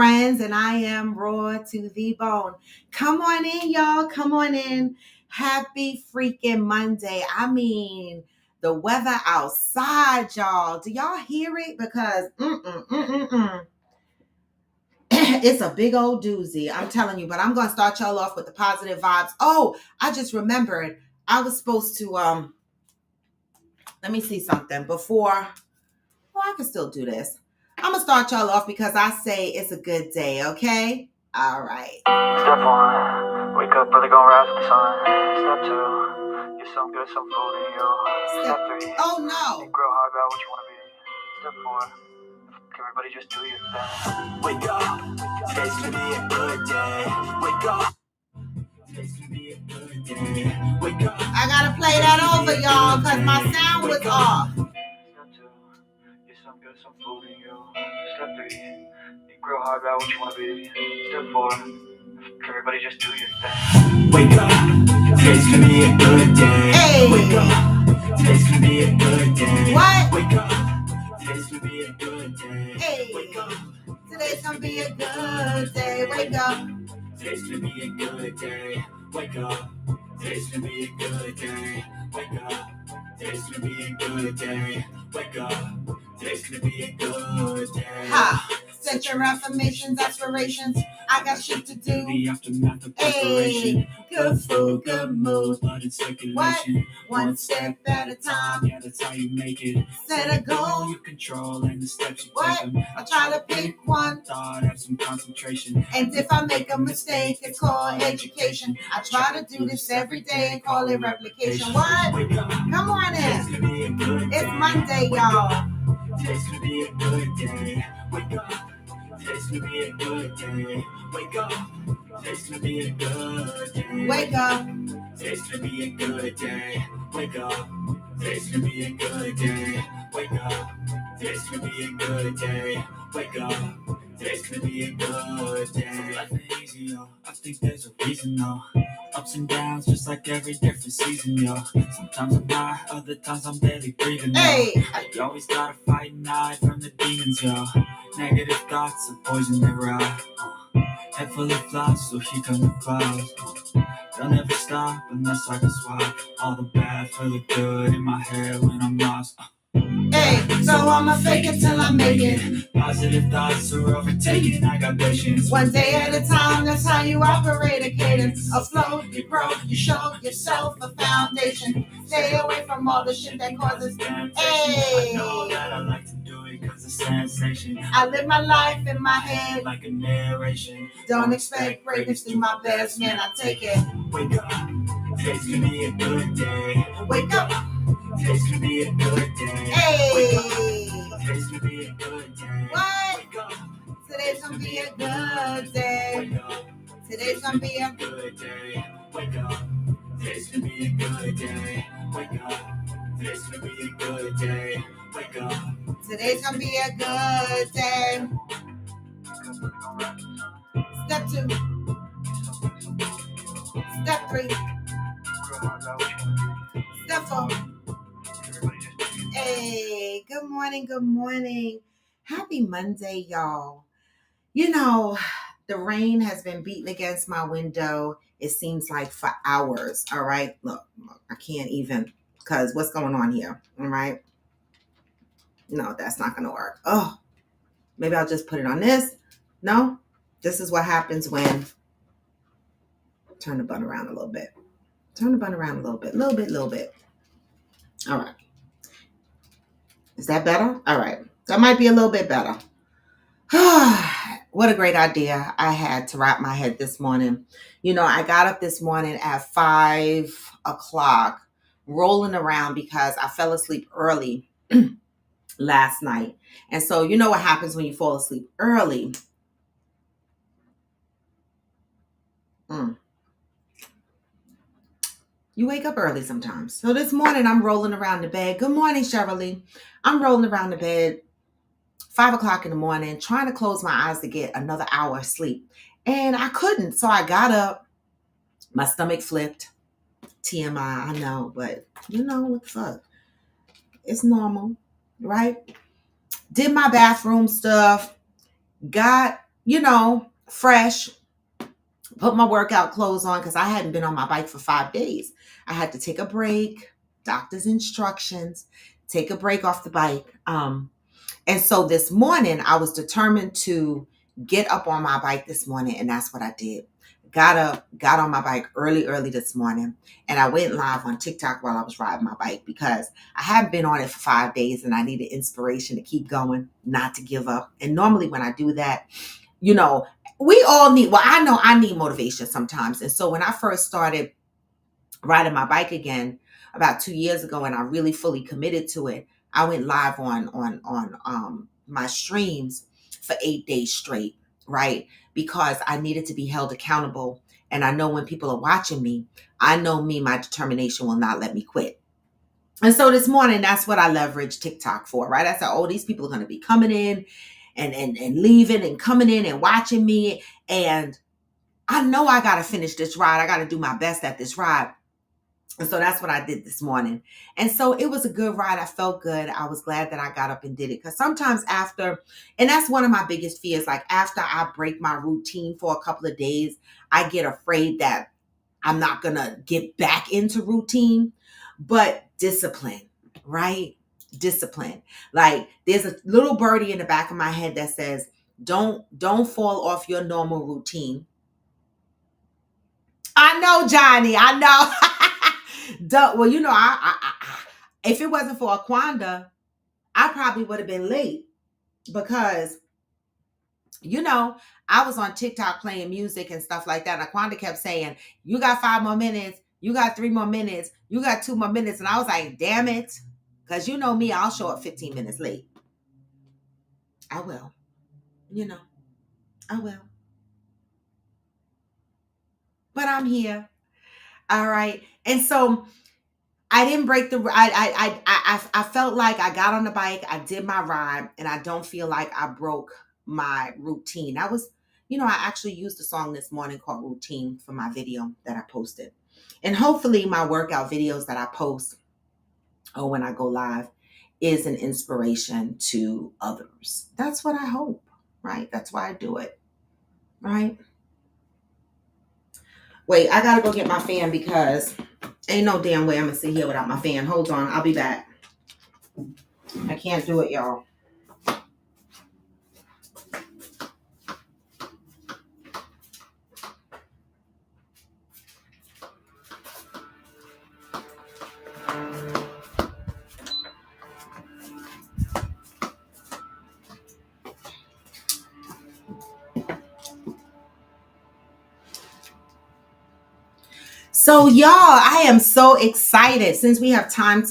Friends, and I am raw to the bone. Come on in, y'all. Come on in. Happy freaking Monday. I mean, the weather outside, y'all. Do y'all hear it? Because it's a big old doozy. I'm telling you, but I'm gonna start y'all off with the positive vibes. Oh, I just remembered I was supposed to let me see something before. Well, I can still do this. I'm gonna start y'all off because I say it's a good day, okay? All right. Step one, wake up early, gonna rise with the sun. Step two, get some good, some food in you. Step three, Oh no. grow hard about what you wanna be. Step four, everybody just do your thing. Wake up, today's gonna be a good day. Wake up, today's gonna be a good day. Wake up. I gotta play that over, y'all, because my sound was off. Step two, get some good, some food in you. Step three, grow hard about what you wanna be. Step four, everybody just do your thing. Wake up, today's gonna be a good day. Hey. Wake up, today's gonna be a good day. What? Wake up, today's gonna be a good day. Hey. Wake up, Today's gonna be a good day. Wake up. today's gonna be a good day. Wake up, today's gonna be a good day. Wake up, today's gonna be a good day. Wake up, today's gonna be a good day. Ha. Set your affirmations, aspirations. I got shit to do. The aftermath of Hey. preparation. Good food, good mood. Blood in circulation. One step at a time. Yeah, that's how you make it. Set a goal. You control and the steps you What? take them. I try to pick one. Thought, have some concentration. And if I make a mistake, it's called education. I try to do this every day and call it replication. What? Wake up. Come on Today's in. gonna be a good day. It's Monday, y'all. Today's gonna be a good day. Wake up. Today's gonna be a good day. Wake up. Today's gonna be a good day. Wake up. Today's gonna be a good day. Wake up. Today's gonna be a good day. Wake up. Today's gonna be a good day. Wake up. Today's gonna be a good day. Life ain't easy, yo. I think there's a reason, though. Ups and downs, just like every different season, yo. Sometimes I'm high, other times I'm barely breathing, yo. Hey. You always gotta fight and hide from the demons, yo. Negative thoughts are poison they ride. Head full of flies, so here come the clouds. They'll never stop unless I can swap all the bad for the good in my head when I'm lost. Hey, so I'ma fake it till I make it. Positive thoughts are overtaken. I got patience. One day at a time, that's how you operate a cadence. Afloat, you grow, you show yourself a foundation. Stay away from all the shit that causes. I know that I like to do it cause it's sensation. I live my life in my head. Like a narration. Don't expect greatness, do my best, man, I take it. Wake up, today's gonna be a good day. Wake up. Today's gonna be a good day. Hey. Today's gonna be a good day. What? Wake up, Today's gonna be a good day. wake up. Today's gonna be a Good day. Wake up. Today's gonna be a good day. Wake up. Today's gonna be a good day. Wake up. Today's gonna be a good day. Step 2. Step 3. Step 4. Hey, good morning, good morning. Happy Monday, y'all. You know, the rain has been beating against my window. It seems like for hours. All right. Look, I can't even, because what's going on here? All right. No, that's not going to work. Oh, maybe I'll just put it on this. No, this is what happens when, turn the button around a little bit. Turn the button around a little bit. Little bit. All right. Is that better? All right. That might be a little bit better. What a great idea I had to wrap my head this morning. You know, I got up this morning at 5 o'clock rolling around because I fell asleep early last night. And so you know what happens when you fall asleep early. You wake up early sometimes. So this morning I'm rolling around the bed. Good morning, Shirley. I'm rolling around the bed 5 o'clock in the morning, trying to close my eyes to get another hour of sleep. And I couldn't. So I got up. My stomach flipped. TMI, I know, but you know what the fuck. It's normal, right? Did my bathroom stuff. Got fresh, put my workout clothes on because I hadn't been on my bike for 5 days. I had to take a break, doctor's instructions, take a break off the bike. And so this morning, I was determined to get up on my bike this morning, and that's what I did. Got up, got on my bike early this morning, and I went live on TikTok while I was riding my bike because I haven't been on it for 5 days and I needed inspiration to keep going, not to give up. And normally when I do that, you know, we all need, well, I know I need motivation sometimes. And so when I first started riding my bike again about 2 years ago and I really fully committed to it, I went live on my streams for 8 days straight, right? Because I needed to be held accountable. And I know when people are watching me, I know me, my determination will not let me quit. And so this morning, that's what I leveraged TikTok for, right? I said, oh, these people are going to be coming in and leaving and coming in and watching me. And I know I got to finish this ride. I got to do my best at this ride. And so that's what I did this morning. And so it was a good ride. I felt good. I was glad that I got up and did it. Because sometimes after, and that's one of my biggest fears, like after I break my routine for a couple of days, I get afraid that I'm not going to get back into routine. But discipline, right? Discipline. Like there's a little birdie in the back of my head that says, don't fall off your normal routine. I know, Johnny. I know. Well, if it wasn't for Aquanda, I probably would have been late because, I was on TikTok playing music and stuff like that. And Aquanda kept saying, you got 5 more minutes. You got 3 more minutes. You got 2 more minutes. And I was like, damn it. Because you know me, I'll show up 15 minutes late. I will. I will. But I'm here. All right. And so I didn't break the. I felt like I got on the bike, I did my ride, and I don't feel like I broke my routine. That was, I actually used a song this morning called "Routine" for my video that I posted, and hopefully my workout videos that I post or when I go live is an inspiration to others. That's what I hope, right? That's why I do it, right? Wait, I gotta go get my fan because ain't no damn way I'm gonna sit here without my fan. Hold on, I'll be back. I can't do it, y'all. So y'all, I am so excited since we have time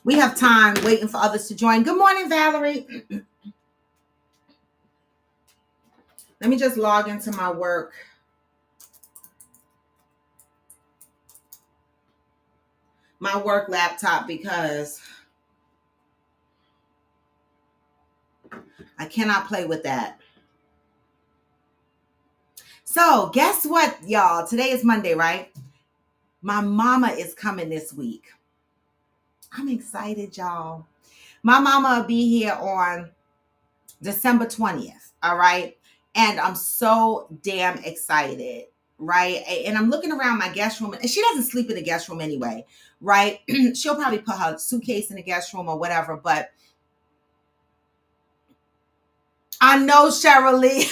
we have time waiting for others to join. Good morning, Valerie. Let me just log into my work laptop because I cannot play with that. So guess what, y'all? Today is Monday, right? My mama is coming this week. I'm excited, y'all. My mama will be here on December 20th, all right? And I'm so damn excited, right? And I'm looking around my guest room, and she doesn't sleep in the guest room anyway, right? She'll probably put her suitcase in the guest room or whatever, but I know, Cheryl Lee.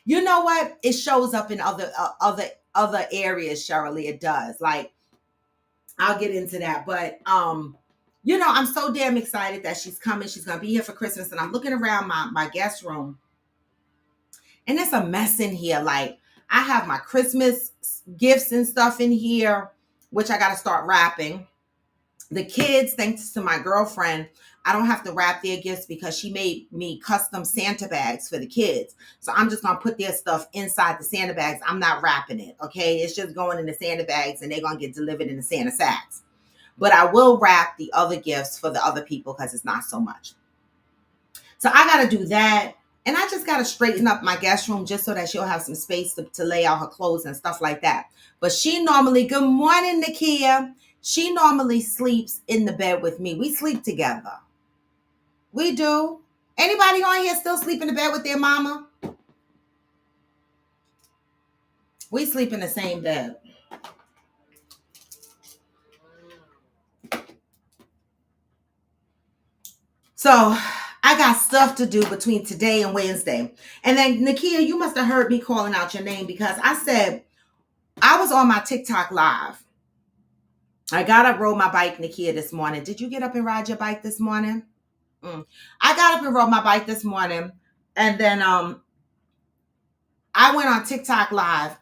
You know what? It shows up in other areas, Cheryl Lee. It does. Like, I'll get into that. But I'm so damn excited that she's coming. She's gonna be here for Christmas. And I'm looking around my guest room. And it's a mess in here. Like, I have my Christmas gifts and stuff in here, which I gotta start wrapping. The kids, thanks to my girlfriend, I don't have to wrap their gifts because she made me custom Santa bags for the kids. So I'm just going to put their stuff inside the Santa bags. I'm not wrapping it, okay? It's just going in the Santa bags and they're going to get delivered in the Santa sacks. But I will wrap the other gifts for the other people because it's not so much. So I got to do that. And I just got to straighten up my guest room just so that she'll have some space to lay out her clothes and stuff like that. But she normally, good morning, Nakia. She normally sleeps in the bed with me. We sleep together. We do. Anybody on here still sleep in the bed with their mama? We sleep in the same bed. So I got stuff to do between today and Wednesday. And then Nakia, you must have heard me calling out your name because I said I was on my TikTok live. I got up, rode my bike, Nakia, this morning. Did you get up and ride your bike this morning? I got up and rode my bike this morning, and then I went on TikTok live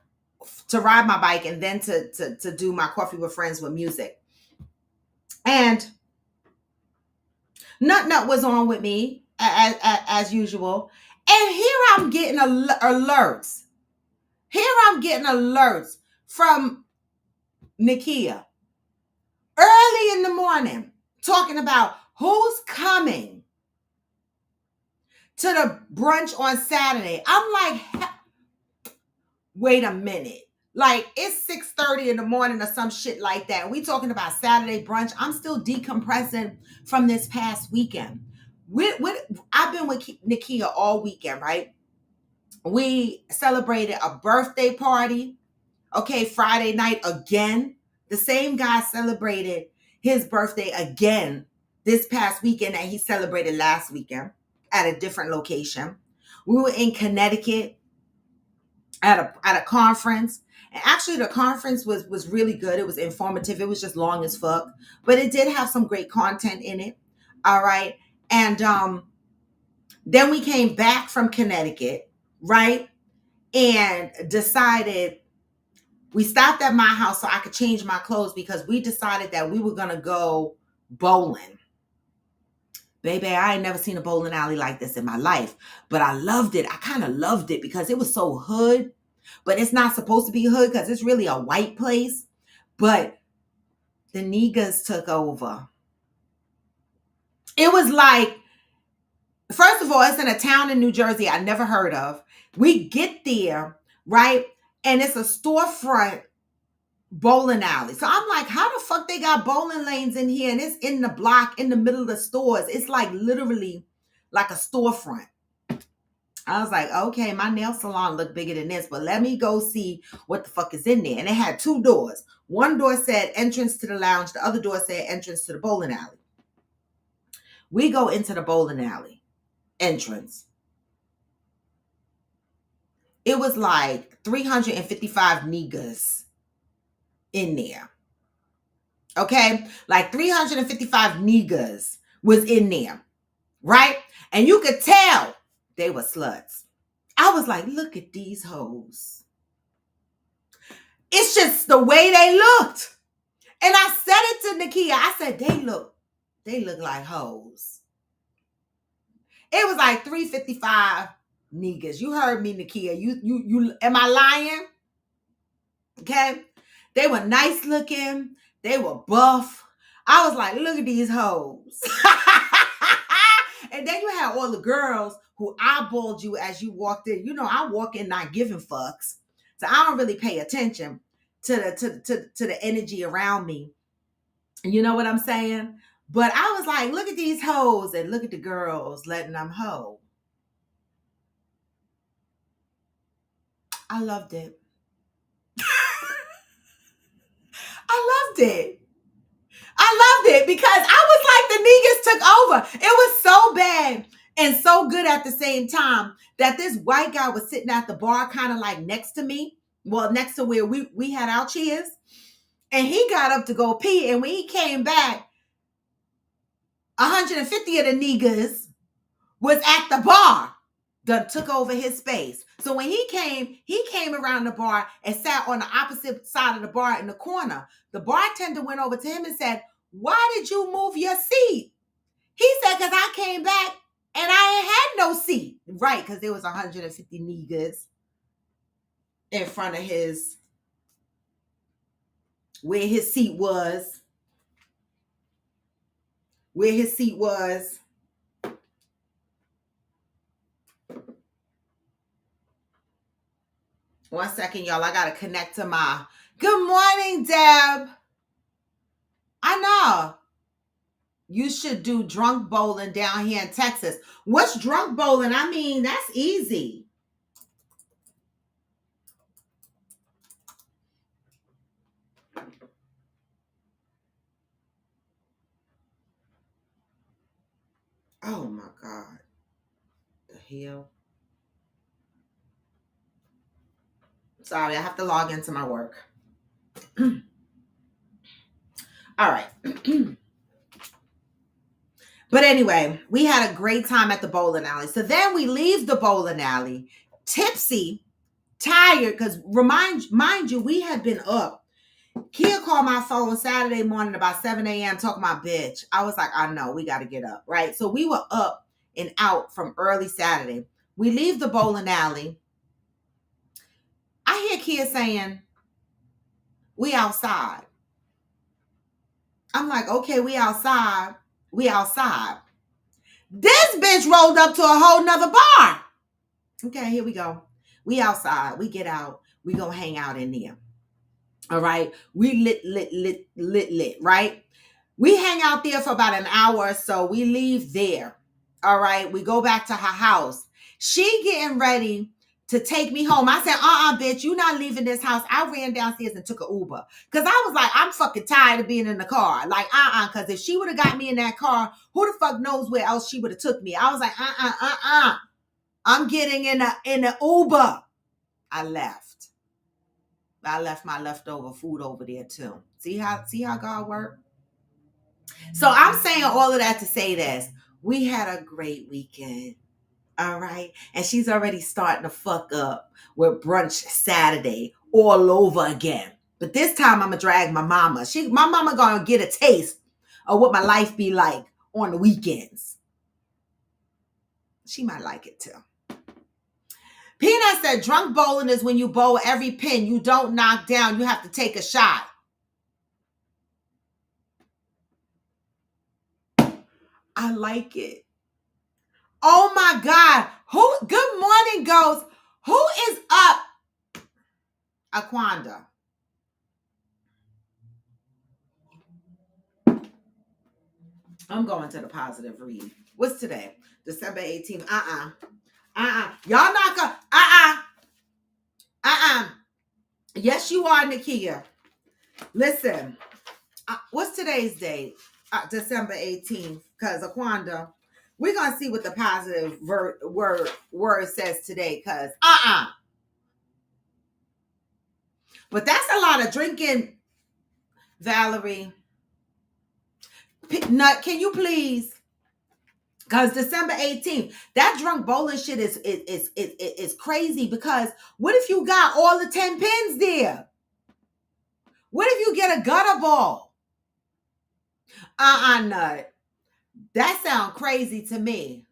to ride my bike and then to do my coffee with friends with music. And Nut Nut was on with me as usual. And here I'm getting alerts. Here I'm getting alerts from Nakia early in the morning talking about who's coming to the brunch on Saturday. I'm like, wait a minute. Like it's 6:30 in the morning or some shit like that. We talking about Saturday brunch. I'm still decompressing from this past weekend. I've been with Nakia all weekend, right? We celebrated a birthday party. Okay, Friday night again. The same guy celebrated his birthday again this past weekend that he celebrated last weekend at a different location. We were in Connecticut at a conference. And actually the conference was really good. It was informative. It was just long as fuck, but it did have some great content in it. All right. And then we came back from Connecticut, right? And decided we stopped at my house so I could change my clothes because we decided that we were going to go bowling. Baby, I ain't never seen a bowling alley like this in my life, but I loved it. I kind of loved it because it was so hood, but it's not supposed to be hood because it's really a white place. But the niggas took over. It was like, first of all, it's in a town in New Jersey I never heard of. We get there, right? And it's a storefront bowling alley. So I'm like, how the fuck they got bowling lanes in here? And it's in the block, in the middle of the stores. It's like literally like a storefront. I was like, okay, my nail salon looked bigger than this, but let me go see what the fuck is in there. And it had two doors. One door said entrance to the lounge. The other door said entrance to the bowling alley. We go into the bowling alley entrance. It was like 355 niggas in there. Okay? Like 355 niggas was in there. Right? And you could tell they were sluts. I was like, look at these hoes. It's just the way they looked. And I said it to Nakia. I said, they look like hoes. It was like 355 niggas. You heard me, Nakia. You am I lying? Okay. They were nice looking. They were buff. I was like, look at these hoes. And then you had all the girls who eyeballed you as you walked in. You know, I walk in not giving fucks. So I don't really pay attention to the energy around me. You know what I'm saying? But I was like, look at these hoes and look at the girls letting them hoe. I loved it. I loved it. I loved it because I was like, the niggas took over. It was so bad and so good at the same time that this white guy was sitting at the bar kind of like next to me. Well, next to where we had our chairs. And he got up to go pee. And when he came back, 150 of the niggas was at the bar that took over his space. So when he came around the bar and sat on the opposite side of the bar in the corner. The bartender went over to him and said, why did you move your seat? He said, because I came back and I ain't had no seat. Right, because there was 150 niggas in front of where his seat was. Where his seat was. One second, y'all. I got to connect to my... Good morning, Deb. I know. You should do drunk bowling down here in Texas. What's drunk bowling? I mean, that's easy. Oh my God. The hell? Sorry, I have to log into my work. All right. But anyway, we had a great time at the bowling alley. So then we leave the bowling alley, tipsy, tired, because mind you, we had been up. Kia called my phone Saturday morning about 7 a.m. talking about bitch. I was like, I know, we got to get up, right? So we were up and out from early Saturday. We leave the bowling alley. I hear Kia saying, we outside. I'm like, okay, we outside. We outside. This bitch rolled up to a whole nother bar. Okay, here we go. We outside. We get out. We gonna hang out in there. All right. We lit, right? We hang out there for about an hour or so. We leave there. All right. We go back to her house. She getting ready to take me home. I said, bitch, you not leaving this house. I ran downstairs and took an Uber. Because I was like, I'm fucking tired of being in the car. Like, because if she would have got me in that car, who the fuck knows where else she would have took me? I was like, I'm getting in a Uber. I left. I left my leftover food over there too. See how God worked? So I'm saying all of that to say this. We had a great weekend. All right. And she's already starting to fuck up with brunch Saturday all over again. But this time I'm gonna drag my mama. My mama gonna get a taste of what my life be like on the weekends. She might like it too. Peanut said drunk bowling is when you bowl every pin. You don't knock down. You have to take a shot. I like it. Oh my God. Good morning, Ghost. Who is up? Aquanda. I'm going to the positive read. What's today? December 18th. Y'all not gonna, Yes, you are, Nakia. Listen, what's today's date? December 18th. Because Aquanda, we're going to see what the positive word says today. Because, But that's a lot of drinking, Valerie. Nut, can you please? Because December 18th, that drunk bowling shit is crazy. Because what if you got all the 10 pins there? What if you get a gutter ball? Nut. That sounds crazy to me.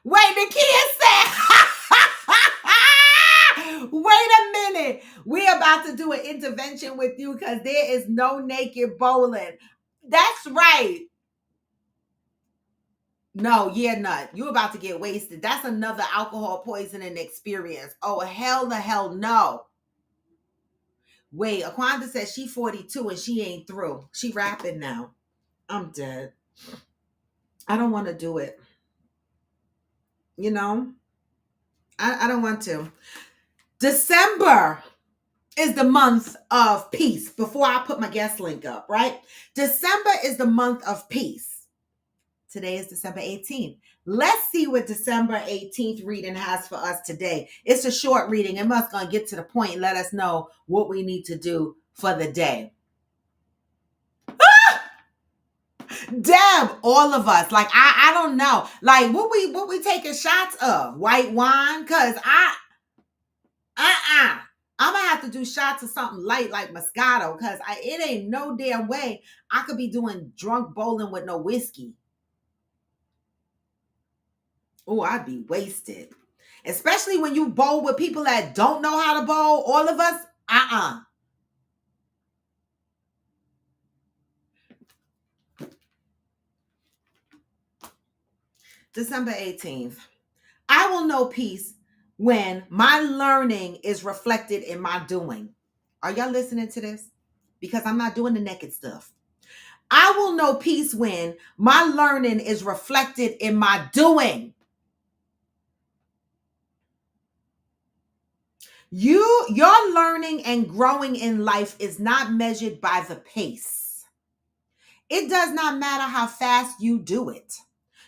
Wait, the kid said, wait a minute. We're about to do an intervention with you because there is no naked bowling. That's right. No, yeah, Nut. You're about to get wasted. That's another alcohol poisoning experience. Oh, hell the hell no. Wait, Aquanda says she 42 and she ain't through. She rapping now. I'm dead. I don't want to do it. You know? I don't want to. December is the month of peace. Before I put my guest link up, right? December is the month of peace. Today is December 18th. Let's see what December 18th reading has for us today. It's a short reading. It must gonna get to the point and let us know what we need to do for the day. Deb, all of us. Like, I don't know. Like, what we taking shots of? White wine? Cause I'm gonna have to do shots of something light like Moscato. Cause it ain't no damn way I could be doing drunk bowling with no whiskey. Oh, I'd be wasted. Especially when you bowl with people that don't know how to bowl. All of us, December 18th. I will know peace when my learning is reflected in my doing. Are y'all listening to this? Because I'm not doing the naked stuff. I will know peace when my learning is reflected in my doing. Your learning and growing in life is not measured by the pace. It does not matter how fast you do it.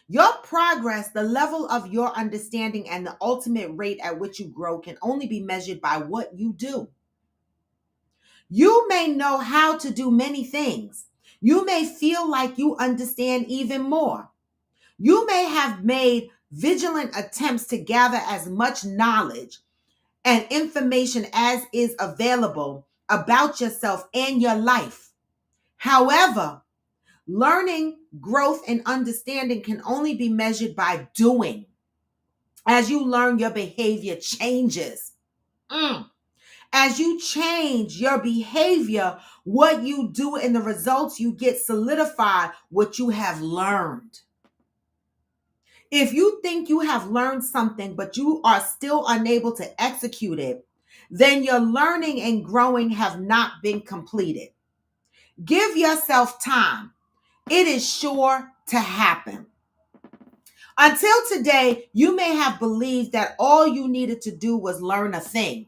Your progress, the level of your understanding, and the ultimate rate at which you grow can only be measured by what you do. You may know how to do many things. You may feel like you understand even more. You may have made vigilant attempts to gather as much knowledge and information as is available about yourself and your life. However, learning, growth, and understanding can only be measured by doing. As you learn, your behavior changes. As you change your behavior, what you do and the results you get solidify what you have learned. If you think you have learned something, but you are still unable to execute it, then your learning and growing have not been completed. Give yourself time. It is sure to happen. Until today, you may have believed that all you needed to do was learn a thing.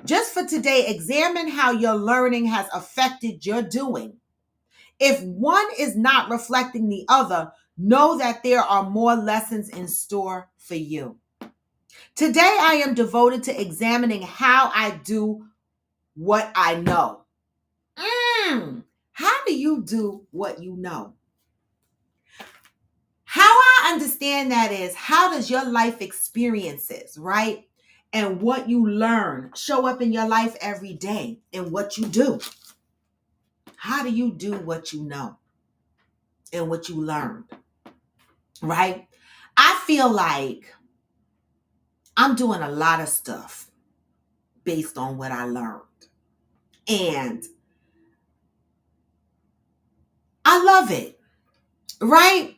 Just for today, examine how your learning has affected your doing. If one is not reflecting the other, know that there are more lessons in store for you. Today, I am devoted to examining how I do what I know. How do you do what you know? How I understand that is, how does your life experiences, right? And what you learn show up in your life every day and what you do? How do you do what you know and what you learned, right? I feel like I'm doing a lot of stuff based on what I learned. And I love it, right?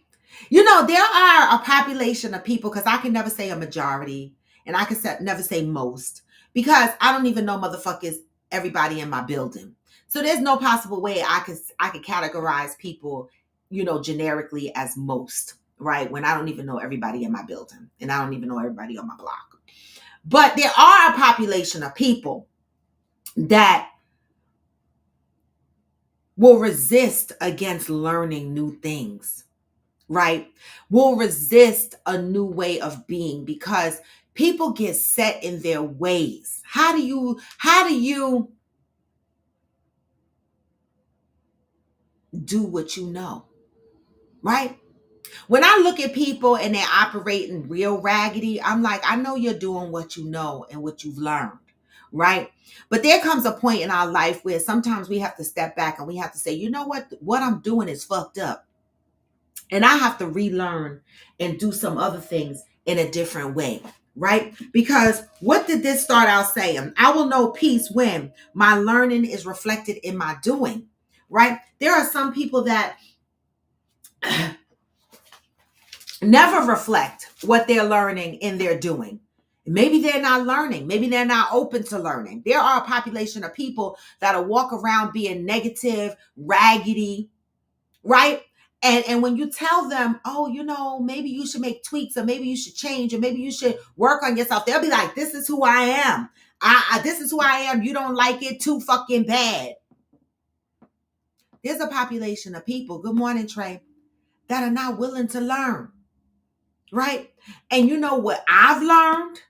You know, there are a population of people, because I can never say a majority and I can never say most, because I don't even know motherfuckers, everybody in my building. So there's no possible way I could categorize people, generically as most, right? When I don't even know everybody in my building and I don't even know everybody on my block. But there are a population of people that will resist against learning new things, right? Will resist a new way of being because people get set in their ways. How do you do what you know, right? When I look at people and they're operating real raggedy, I'm like, I know you're doing what you know and what you've learned, right? But there comes a point in our life where sometimes we have to step back and we have to say, you know what I'm doing is fucked up. And I have to relearn and do some other things in a different way, right? Because what did this start out saying? I will know peace when my learning is reflected in my doing, right? There are some people that never reflect what they're learning in their doing. Maybe they're not learning. Maybe they're not open to learning. There are a population of people that'll walk around being negative, raggedy, right? And when you tell them, oh, maybe you should make tweaks, or maybe you should change, or maybe you should work on yourself, they'll be like, this is who I am. This is who I am. You don't like it, too fucking bad. There's a population of people, good morning, Trey, that are not willing to learn, right? And you know what I've learned?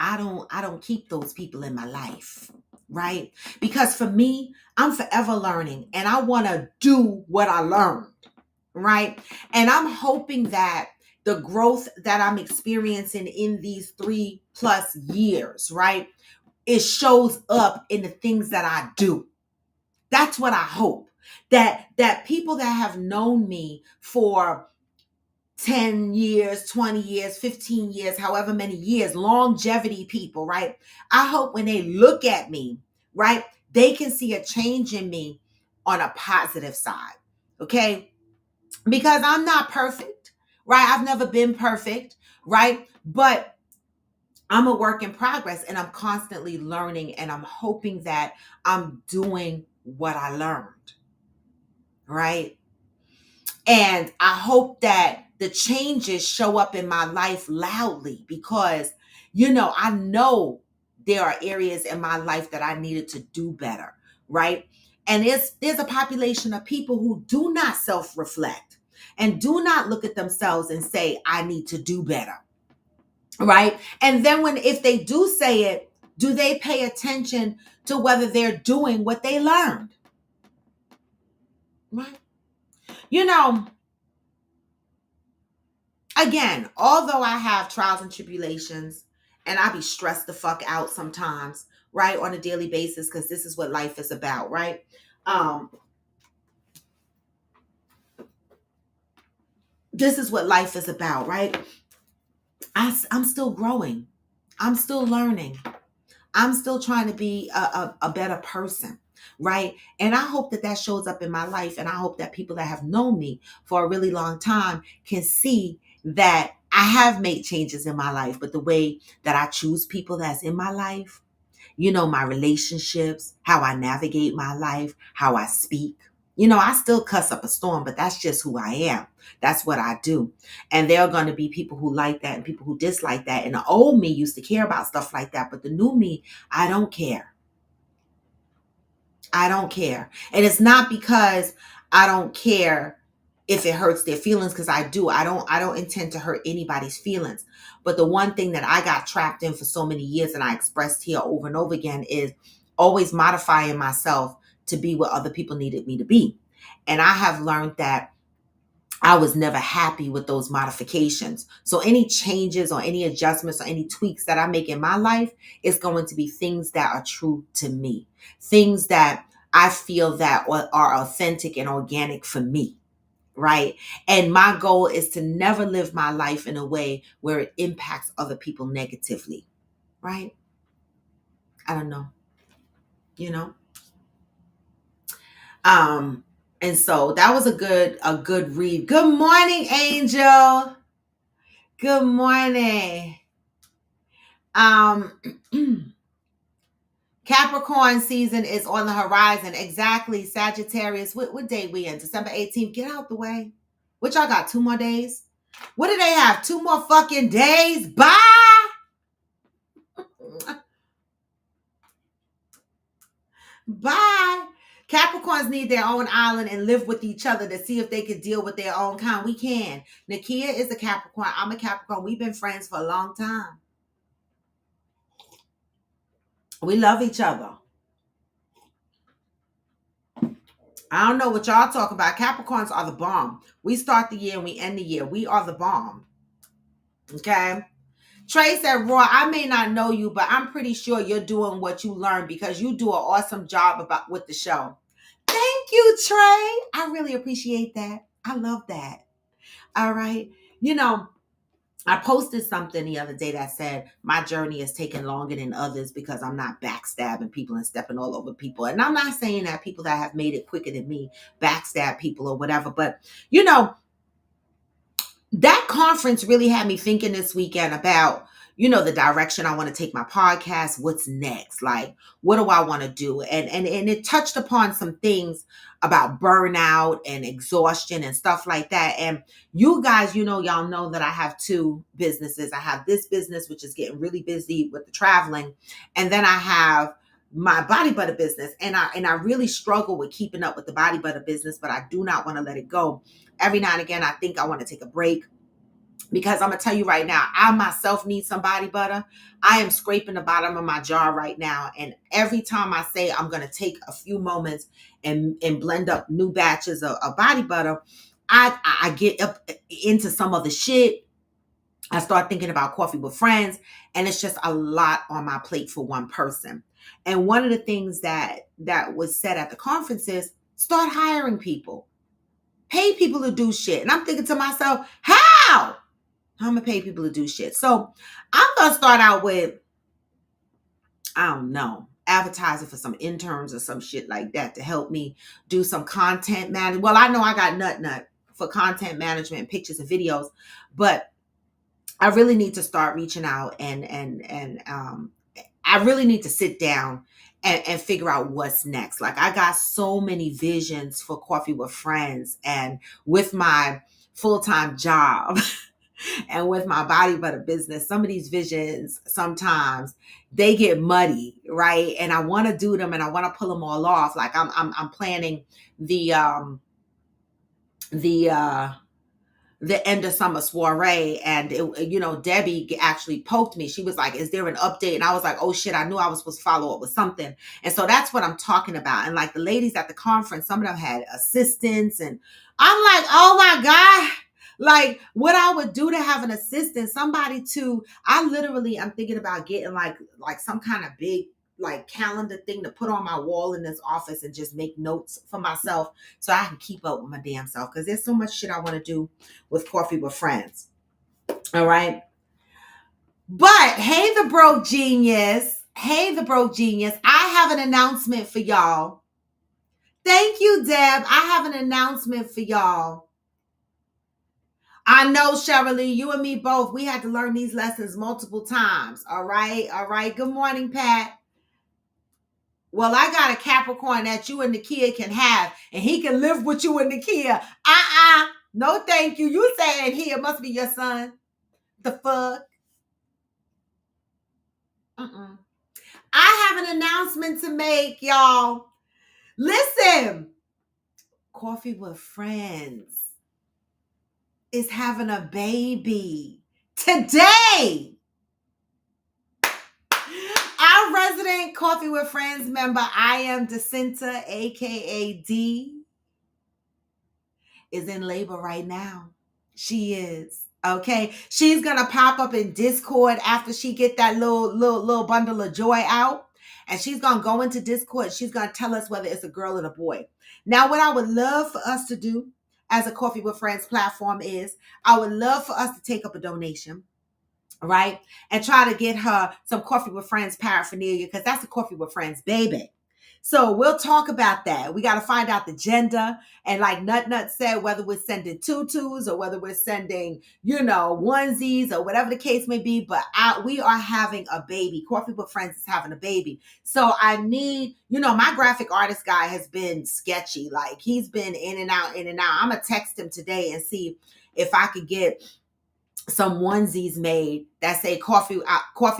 I don't keep those people in my life, right? Because for me, I'm forever learning and I want to do what I learned, right? And I'm hoping that the growth that I'm experiencing in these 3+ years, right, it shows up in the things that I do. That's what I hope. That people that have known me for 10 years, 20 years, 15 years, however many years, longevity people, right? I hope when they look at me, right, they can see a change in me on a positive side, okay? Because I'm not perfect, right? I've never been perfect, right? But I'm a work in progress and I'm constantly learning and I'm hoping that I'm doing what I learned, right? And I hope that the changes show up in my life loudly because, I know there are areas in my life that I needed to do better, right? And there's a population of people who do not self-reflect and do not look at themselves and say, I need to do better, right? And then if they do say it, do they pay attention to whether they're doing what they learned, right? You know, Again, although I have trials and tribulations and I be stressed the fuck out sometimes, right, on a daily basis, because this is what life is about, right? Um, this is what life is about, right? I'm still growing. I'm still learning. I'm still trying to be a better person, right? And I hope that shows up in my life. And I hope that people that have known me for a really long time can see that I have made changes in my life, but the way that I choose people that's in my life, my relationships, how I navigate my life, how I speak. I still cuss up a storm, but that's just who I am. That's what I do. And there are going to be people who like that and people who dislike that. And the old me used to care about stuff like that, but the new me, I don't care. I don't care. And it's not because I don't care if it hurts their feelings, because I do. I don't intend to hurt anybody's feelings. But the one thing that I got trapped in for so many years and I expressed here over and over again is always modifying myself to be what other people needed me to be. And I have learned that I was never happy with those modifications. So any changes or any adjustments or any tweaks that I make in my life is going to be things that are true to me. Things that I feel that are authentic and organic for me, right? And my goal is to never live my life in a way where it impacts other people negatively, right? I don't know, you know? Um and so that was a good read. Good morning, Angel. Good morning. Um, Capricorn season is on the horizon. Exactly. Sagittarius. What day we in? December 18th. Get out the way. What y'all got? 2 more days? What do they have? 2 more fucking days? Bye. Bye. Capricorns need their own island and live with each other to see if they can deal with their own kind. We can. Nakia is a Capricorn. I'm a Capricorn. We've been friends for a long time. We love each other. I don't know what y'all talk about. Capricorns are the bomb. We start the year and we end the year. We are the bomb. Okay. Trey said, Roy, I may not know you, but I'm pretty sure you're doing what you learned because you do an awesome job with the show. Thank you, Trey. I really appreciate that. I love that. All right. I posted something the other day that said my journey is taking longer than others because I'm not backstabbing people and stepping all over people. And I'm not saying that people that have made it quicker than me backstab people or whatever, but that conference really had me thinking this weekend about, the direction I want to take my podcast. What's next? Like, what do I want to do? And it touched upon some things about burnout and exhaustion and stuff like that. And you guys, y'all know that I have 2 businesses. I have this business, which is getting really busy with the traveling. And then I have my body butter business. And I really struggle with keeping up with the body butter business, but I do not want to let it go. Every now and again, I think I want to take a break because I'm going to tell you right now, I myself need some body butter. I am scraping the bottom of my jar right now. And every time I say I'm going to take a few moments and blend up new batches of body butter, I get up into some other shit. I start thinking about coffee with friends, and it's just a lot on my plate for one person. And one of the things that was said at the conference is start hiring people. Pay people to do shit. And I'm thinking to myself, how? I'm going to pay people to do shit. So I'm going to start out with, I don't know, advertising for some interns or some shit like that to help me do some content management. Well, I know I got nut for content management, pictures and videos, but I really need to start reaching out and I really need to sit down and figure out what's next. Like I got so many visions for Coffee with Friends, and with my full-time job and with my body butter business, some of these visions sometimes they get muddy, right? And I want to do them and I want to pull them all off. Like I'm planning the the uh the end of summer soiree, and Debbie actually poked me. She was like, is there an update? And I was like, oh shit, I knew I was supposed to follow up with something. And so that's what I'm talking about. And like the ladies at the conference, some of them had assistants, and I'm like, oh my god, like what I would do to have an assistant, somebody to I'm thinking about getting like some kind of big like calendar thing to put on my wall in this office and just make notes for myself so I can keep up with my damn self, because there's so much shit I want to do with Coffee with Friends. All right. But hey, the broke genius. Hey, the broke genius. I have an announcement for y'all. Thank you, Deb. I have an announcement for y'all. I know, Shirley, you and me both. We had to learn these lessons multiple times. All right. All right. Good morning, Pat. Well, I got a Capricorn that you and Nakia can have, and he can live with you and Nakia. No, thank you. You saying he must be your son. The fuck? I have an announcement to make, y'all. Listen, Coffee with Friends is having a baby today. Our resident Coffee with Friends member, I am Jacinta, aka D, is in labor right now. She is. Okay. She's gonna pop up in Discord after she get that little bundle of joy out. And she's gonna go into Discord. She's gonna tell us whether it's a girl or a boy. Now, what I would love for us to do as a Coffee with Friends platform is I would love for us to take up a donation, right? And try to get her some Coffee with Friends paraphernalia, because that's a Coffee with Friends baby. So we'll talk about that. We got to find out the gender. And like Nut said, whether we're sending tutus or whether we're sending, onesies or whatever the case may be. But we are having a baby. Coffee with Friends is having a baby. So I need, my graphic artist guy has been sketchy. Like he's been in and out, in and out. I'm going to text him today and see if I could get some onesies made that say coffee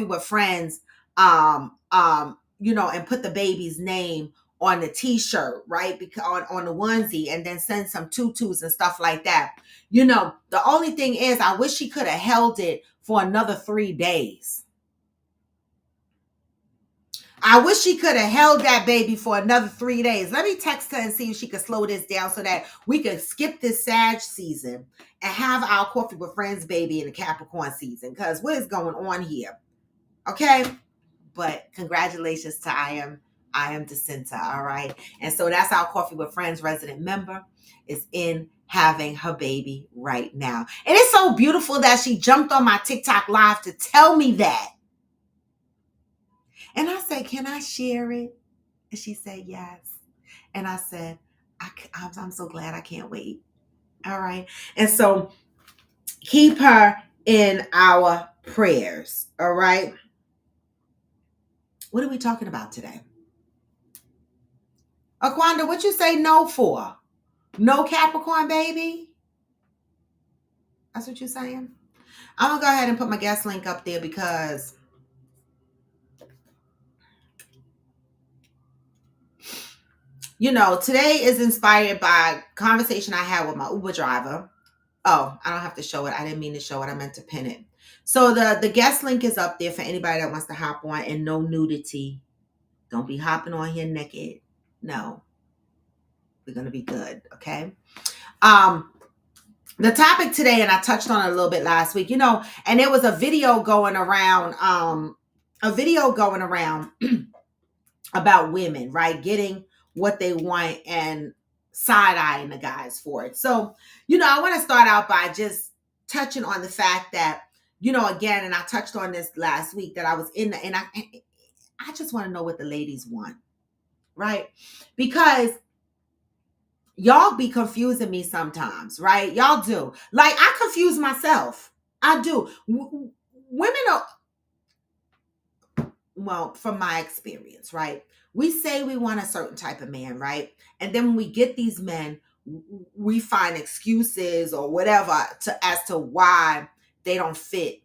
with Friends, and put the baby's name on the t-shirt, right? Because on the onesie, and then send some tutus and stuff like that. The only thing is I wish she could have held it for another 3 days. I wish she could have held that baby for another 3 days. Let me text her and see if she could slow this down so that we can skip this Sag season and have our Coffee with Friends baby in the Capricorn season. Because what is going on here? Okay. But congratulations to I am Jacinta. All right. And so that's our Coffee with Friends resident member is in having her baby right now. And it's so beautiful that she jumped on my TikTok live to tell me that. And I said, can I share it? And she said, yes. And I said, I'm so glad. I can't wait. All right. And so keep her in our prayers. All right. What are we talking about today? Aquanda, what you say no for? No Capricorn baby? That's what you're saying? I'm going to go ahead and put my guest link up there because today is inspired by a conversation I had with my Uber driver. Oh, I don't have to show it. I didn't mean to show it. I meant to pin it. So the guest link is up there for anybody that wants to hop on, and no nudity. Don't be hopping on here naked. No. We're going to be good. Okay. The topic today, and I touched on it a little bit last week, and there was a video going around, about women, right? Getting what they want and side-eyeing the guys for it. So, I want to start out by just touching on the fact that, again, and I touched on this last week, that I was in and I just want to know what the ladies want, right? Because y'all be confusing me sometimes, right? Y'all do. Like, I confuse myself. I do. Women are, well, from my experience, right? We say we want a certain type of man, right? And then when we get these men, we find excuses or whatever to as to why they don't fit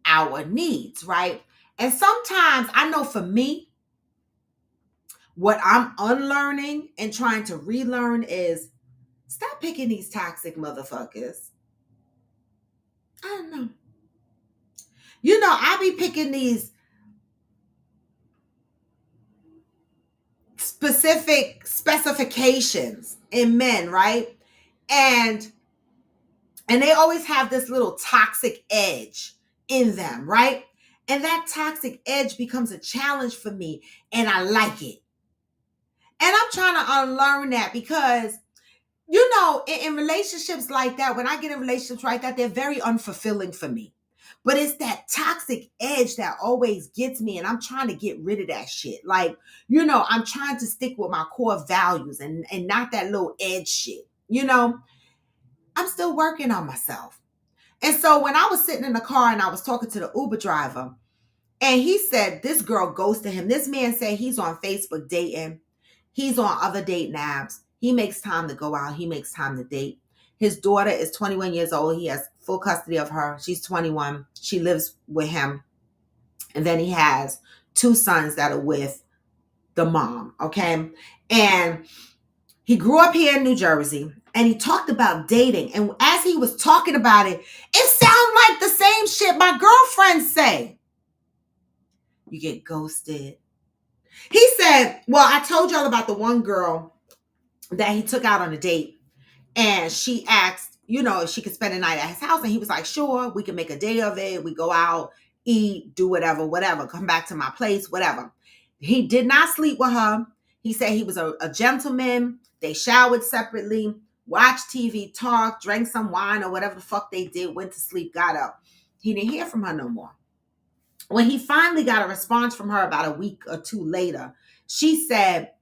our needs, right? And sometimes I know for me, what I'm unlearning and trying to relearn is stop picking these toxic motherfuckers. I don't know. I be picking these specific specifications in men, right? And they always have this little toxic edge in them, right? And that toxic edge becomes a challenge for me, and I like it. And I'm trying to unlearn that because, in relationships like that, when I get in relationships like that, they're very unfulfilling for me. But it's that toxic edge that always gets me, and I'm trying to get rid of that shit. Like, I'm trying to stick with my core values and not that little edge shit. I'm still working on myself. And so when I was sitting in the car and I was talking to the Uber driver, and he said this girl ghosted him. This man said he's on Facebook dating. He's on other dating apps. He makes time to go out. He makes time to date. His daughter is 21 years old. He has full custody of her. She's 21. She lives with him. And then he has two sons that are with the mom. Okay. And he grew up here in New Jersey, and he talked about dating. And as he was talking about it, it sounded like the same shit my girlfriends say. You get ghosted. He said, well, I told y'all about the one girl that he took out on a date, and she asked, if she could spend the night at his house. And he was like, sure, we can make a day of it. We go out, eat, do whatever, come back to my place, whatever. He did not sleep with her. He said he was a gentleman. They showered separately, watched TV, talked, drank some wine or whatever the fuck they did, went to sleep, got up. He didn't hear from her no more. When he finally got a response from her about a week or two later, she said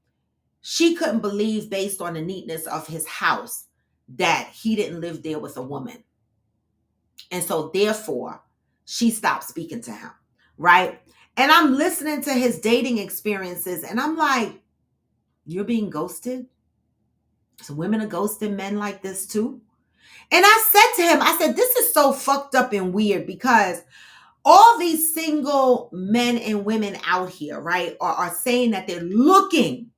she couldn't believe, based on the neatness of his house, that he didn't live there with a woman. And so therefore, she stopped speaking to him, right? And I'm listening to his dating experiences, and I'm like, you're being ghosted? So women are ghosting men like this too? And I said to him, I said, this is so fucked up and weird, because all these single men and women out here, right, are saying that they're looking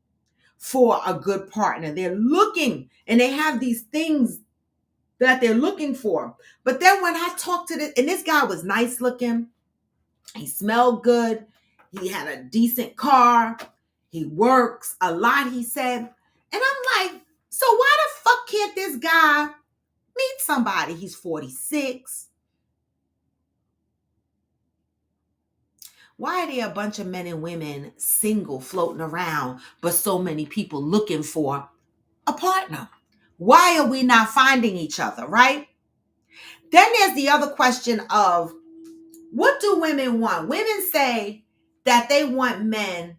for a good partner. They're looking, and they have these things that they're looking for. But then when I talked to this guy was nice looking, he smelled good, he had a decent car, he works a lot, he said. And I'm like, so why the fuck can't this guy meet somebody? He's 46. Why are there a bunch of men and women single floating around, but so many people looking for a partner? Why are we not finding each other, right? Then there's the other question of, what do women want? Women say that they want men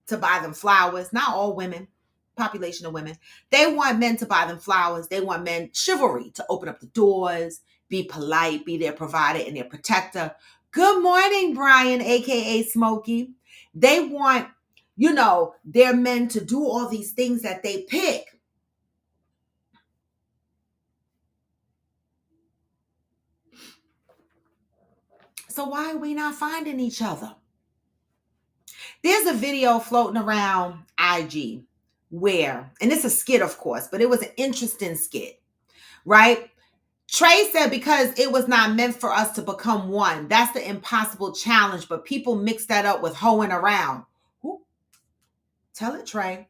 to buy them flowers. Not all women, population of women. They want men to buy them flowers. They want men, chivalry, to open up the doors, be polite, be their provider and their protector. Good morning, Brian, aka Smokey. They want, their men to do all these things that they pick. So why are we not finding each other? There's a video floating around IG where, and it's a skit, of course, but it was an interesting skit, right? Trey said, because it was not meant for us to become one. That's the impossible challenge, but people mix that up with hoeing around. Ooh. Tell it, Trey.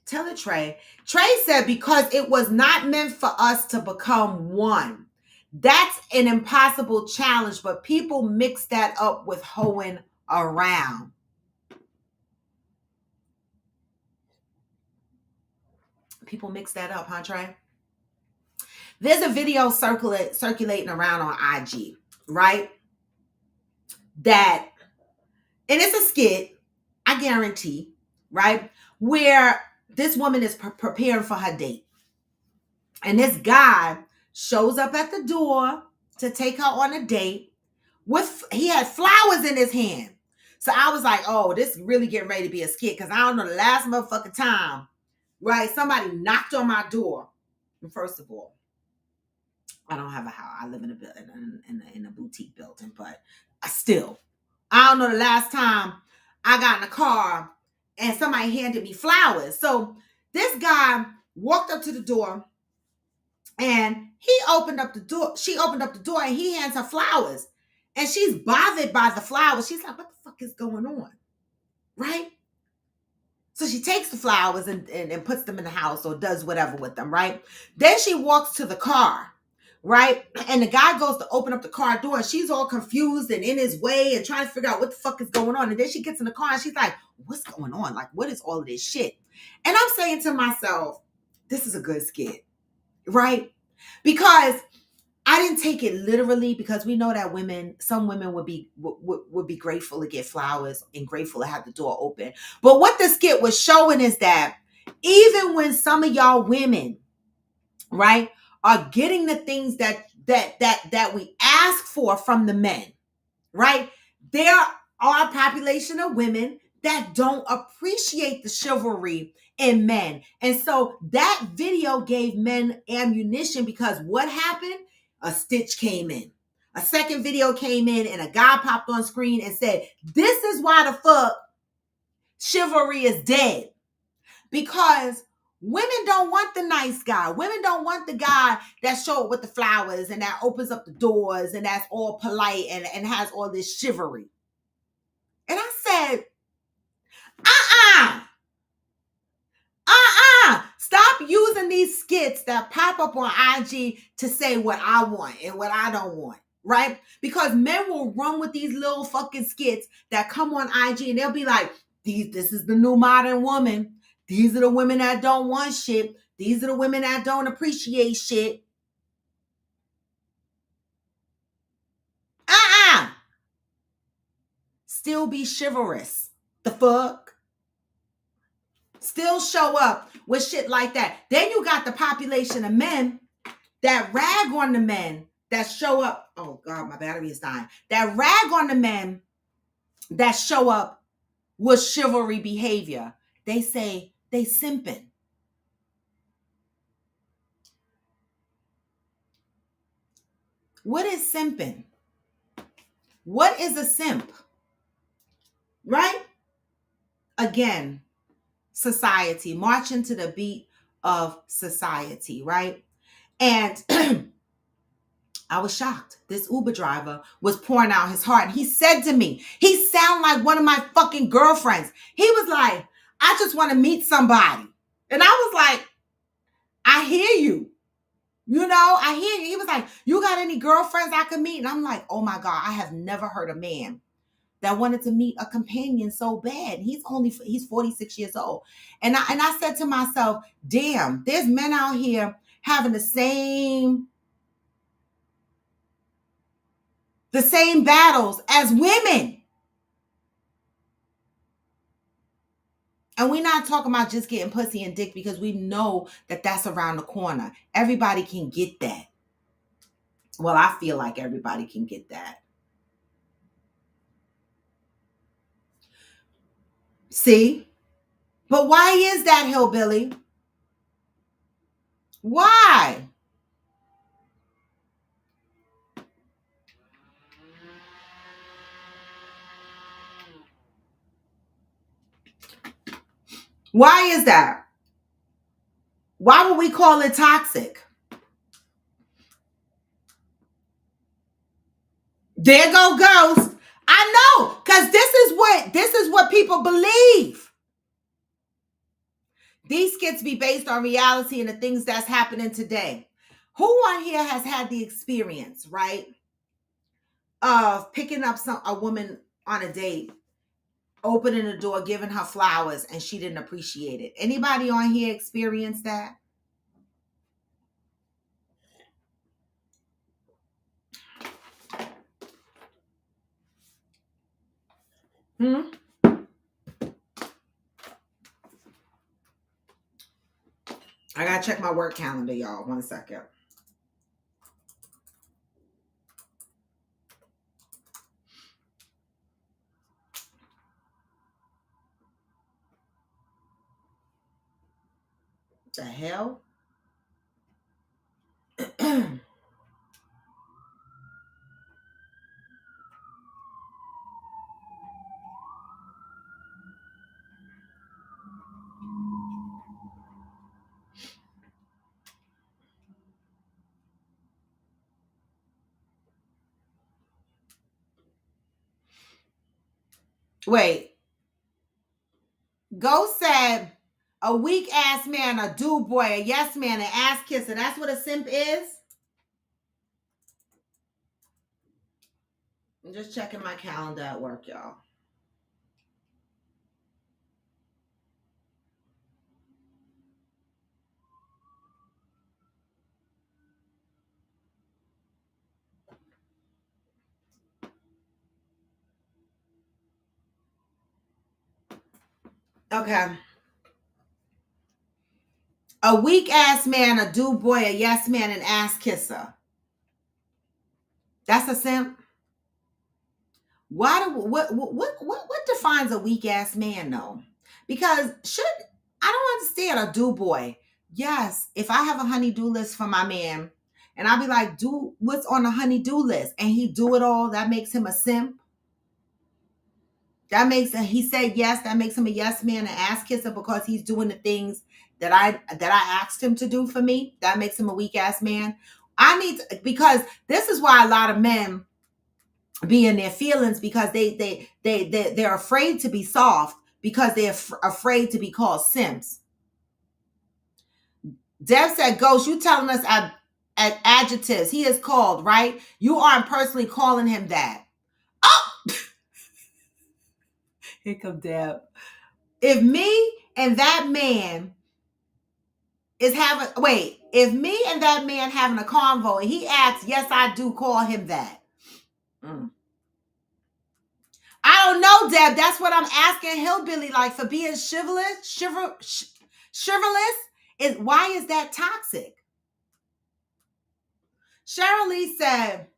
Tell it, Trey. Trey said, because it was not meant for us to become one. That's an impossible challenge, but people mix that up with hoeing around. People mix that up, huh, Trey? There's a video circulating around on IG, right? And it's a skit, I guarantee, right? Where this woman is preparing for her date. And this guy shows up at the door to take her on a date he had flowers in his hand. So I was like, oh, this really getting ready to be a skit, because I don't know the last motherfucking time, right? Somebody knocked on my door. And first of all, I don't have a house. I live in a boutique building, but I don't know the last time I got in a car and somebody handed me flowers. So this guy walked up to the door and he opened up the door. She opened up the door and he hands her flowers. And she's bothered by the flowers. She's like, what the fuck is going on? Right? So she takes the flowers and puts them in the house or does whatever with them, right? Then she walks to the car, right? And the guy goes to open up the car door and she's all confused and in his way and trying to figure out what the fuck is going on. And then she gets in the car and she's like, what's going on? Like, what is all of this shit? And I'm saying to myself, this is a good skit, right? Because I didn't take it literally, because we know that some women would be grateful to get flowers and grateful to have the door open. But what the skit was showing is that even when some of y'all women, right, are getting the things that we ask for from the men, right, there are a population of women that don't appreciate the chivalry in men. And so that video gave men ammunition, because what happened? A stitch came in. A second video came in and a guy popped on screen and said, this is why the fuck chivalry is dead. Because women don't want the nice guy. Women don't want the guy that show up with the flowers and that opens up the doors and that's all polite and has all this chivalry. And I said, stop using these skits that pop up on IG to say what I want and what I don't want, right? Because men will run with these little fucking skits that come on IG and they'll be like, this is the new modern woman. These are the women that don't want shit. These are the women that don't appreciate shit. Still be chivalrous. The fuck? Still show up with shit like that. Then you got the population of men that rag on the men that show up. Oh God, my battery is dying. That rag on the men that show up with chivalry behavior. They say they simping. What is simping? What is a simp? Right? Again, society, marching to the beat of society, right? And I was shocked. This Uber driver was pouring out his heart. And he said to me, he sounded like one of my fucking girlfriends. He was like, I just want to meet somebody. And I was like, I hear you. You know, I hear you. He was like, you got any girlfriends I could meet? And I'm like, oh my God, I have never heard a man that wanted to meet a companion so bad. He's 46 years old. And I said to myself, damn, there's men out here having the same battles as women. And we're not talking about just getting pussy and dick, because we know that that's around the corner. Everybody can get that. Well, I feel like everybody can get that. See? But why is that, hillbilly? Why? Why is that? Why would we call it toxic? There go Ghost. I know, because this is what people believe. These skits be based on reality and the things that's happening today. Who on here has had the experience, right, of picking up a woman on a date, opening the door, giving her flowers, and she didn't appreciate it? Anybody on here experienced that? I gotta check my work calendar, y'all. 1 second. The hell? Wait. Ghost said a weak ass man, a do boy, a yes man, an ass kisser. That's what a simp is? I'm just checking my calendar at work, y'all. Okay. A weak ass man, a do boy, a yes man, an ass kisser. That's a simp. Why do what defines a weak ass man though? Because should I don't understand a do boy. Yes, if I have a honey-do list for my man, and I'll be like, do what's on the honey-do list, and he do it all, that makes him a simp. That makes he said yes, that makes him a yes man, an ass kisser because he's doing the things that I asked him to do for me. That makes him a weak ass man. I need to, because this is why a lot of men be in their feelings because they're afraid to be soft because they're afraid to be called simps. Dev said, Ghost, you telling us at adjectives he is called, right? You aren't personally calling him that. Oh, here come Deb. If me and that man is having if me and that man having a convo and he asks, yes, I do call him that. Mm. I don't know, Deb. That's what I'm asking Hillbilly, like, for being chivalrous is why is that toxic? Cheryl Lee said,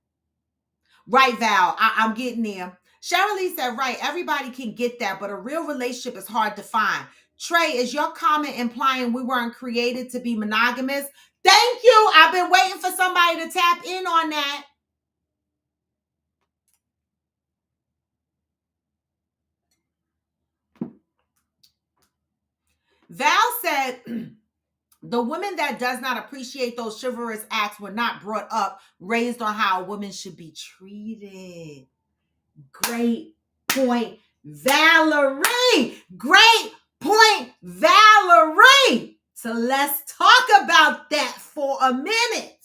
right, Val, I'm getting there. Cheryl Lee said, right, everybody can get that, but a real relationship is hard to find. Trey, is your comment implying we weren't created to be monogamous? Thank you. I've been waiting for somebody to tap in on that. Val said, the woman that does not appreciate those chivalrous acts were not brought up, raised on how a woman should be treated. Great point, Valerie. Great point, Valerie. So let's talk about that for a minute.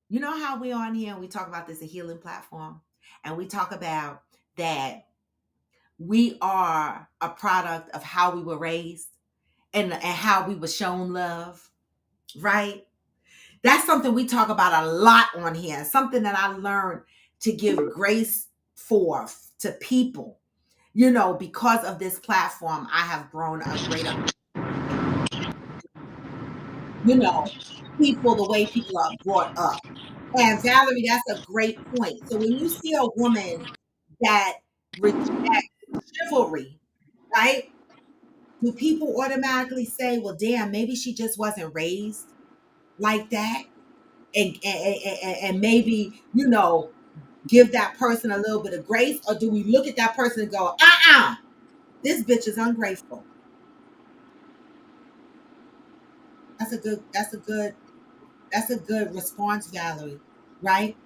You know how we on here and we talk about this, a healing platform, and we talk about that we are a product of how we were raised and how we were shown love, right? That's something we talk about a lot on here. Something that I learned to give grace for to people. You know, because of this platform, I have grown a greater, people, the way people are brought up. And Valerie, that's a great point. So when you see a woman that rejects chivalry, right? Do people automatically say, well, damn, maybe she just wasn't raised like that? And maybe, give that person a little bit of grace? Or do we look at that person and go, this bitch is ungrateful? That's a good response, Valerie, right?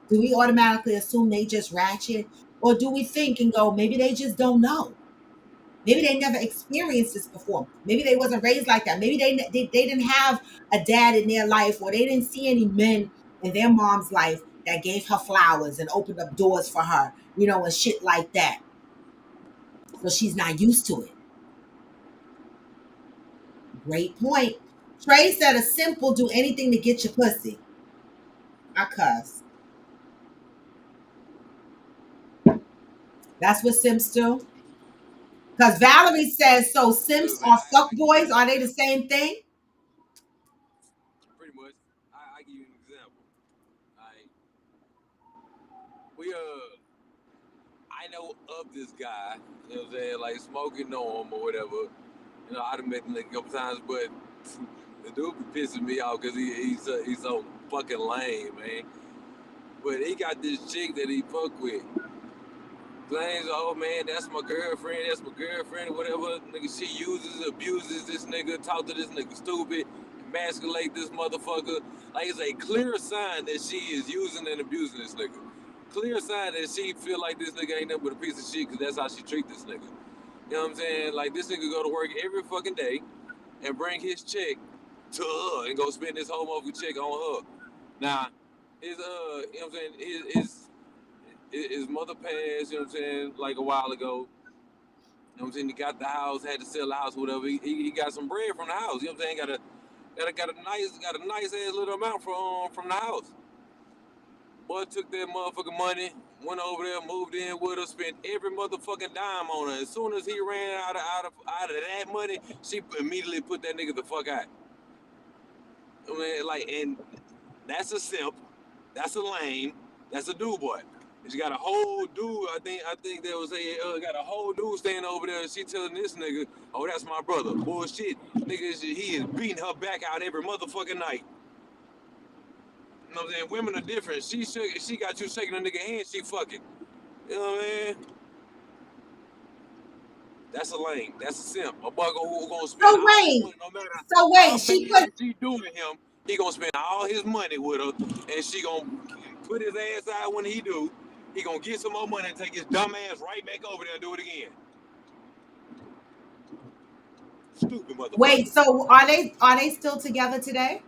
Do we automatically assume they just ratchet? Or do we think and go, maybe they just don't know? Maybe they never experienced this before. Maybe they wasn't raised like that. Maybe they didn't have a dad in their life, or they didn't see any men in their mom's life that gave her flowers and opened up doors for her, and shit like that. So she's not used to it. Great point. Trey said a simp will do anything to get your pussy. I cuss. That's what simps do. Because Valerie says, so simps Look, man, are fuck I give you boys. an Are they the example. same thing? Pretty much. I give you an example. Like I know of this guy, you know what I'm saying, like smoking on him or whatever. I done met the nigga a couple times, but the dude be pissing me off because he's so fucking lame, man. But he got this chick that he fuck with. Claims, oh man, that's my girlfriend, or whatever. Nigga, she uses, abuses this nigga, talk to this nigga stupid, emasculate this motherfucker. Like, it's a clear sign that she is using and abusing this nigga. Clear sign that she feel like this nigga ain't nothing but a piece of shit because that's how she treat this nigga. You know what I'm saying? Like, this nigga go to work every fucking day and bring his check to her and go spend this whole motherfucking check on her. Now, you know what I'm saying, his mother passed, you know what I'm saying, like a while ago. You know what I'm saying? He got the house, had to sell the house, whatever. He got some bread from the house. You know what I'm saying? Got a nice ass little amount from the house. Boy took that motherfucking money, went over there, moved in with her, spent every motherfucking dime on her. As soon as he ran out of that money, she immediately put that nigga the fuck out. I mean, like, and that's a simp, that's a lame, that's a dude boy. She got a whole dude. I think they was got a whole dude standing over there. And she telling this nigga, "Oh, that's my brother." Bullshit, nigga. He is beating her back out every motherfucking night. You know what I'm saying? Women are different. She got you shaking a nigga hand. She fucking. You know what I mean? That's a lame. That's a simp. A bugger who gonna spend So all his wait, money, no matter so how wait, bad she put she doing him. He gonna spend all his money with her, and she gonna put his ass out when he do. He gonna get some more money and take his dumb ass right back over there and do it again. Stupid motherfucker. wait, so are they still together today?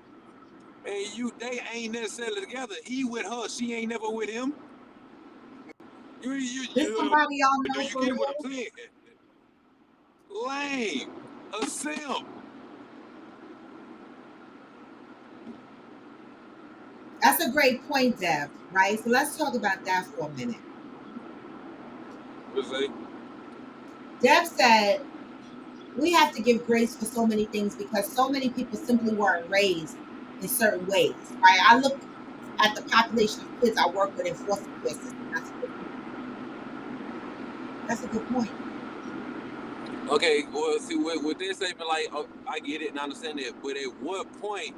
And they ain't necessarily together. He with her, she ain't never with him. This somebody y'all Do know you for get what real? I'm saying? Lame, a simp. That's a great point, Dev, right? So let's talk about that for a minute. What's that? Dev said we have to give grace for so many things because so many people simply weren't raised in certain ways, right? I look at the population of kids I work with in foster care system. That's a good point. That's a good point. Okay, well, see, with this statement, like, I get it and I understand it, but at what point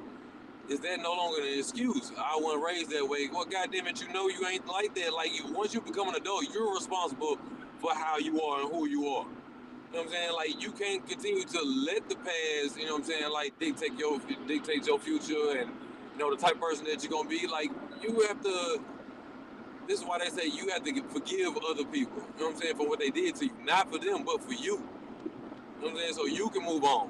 is that no longer an excuse? I wasn't raised that way. Well, goddamn it, you know you ain't like that. Like, once you become an adult, you're responsible for how you are and who you are. You know what I'm saying? Like, you can't continue to let the past, you know what I'm saying, like, dictate your future and, the type of person that you're gonna be. Like, you have to. This is why they say you have to forgive other people. You know what I'm saying, for what they did to you, not for them, but for you. You know what I'm saying? So you can move on.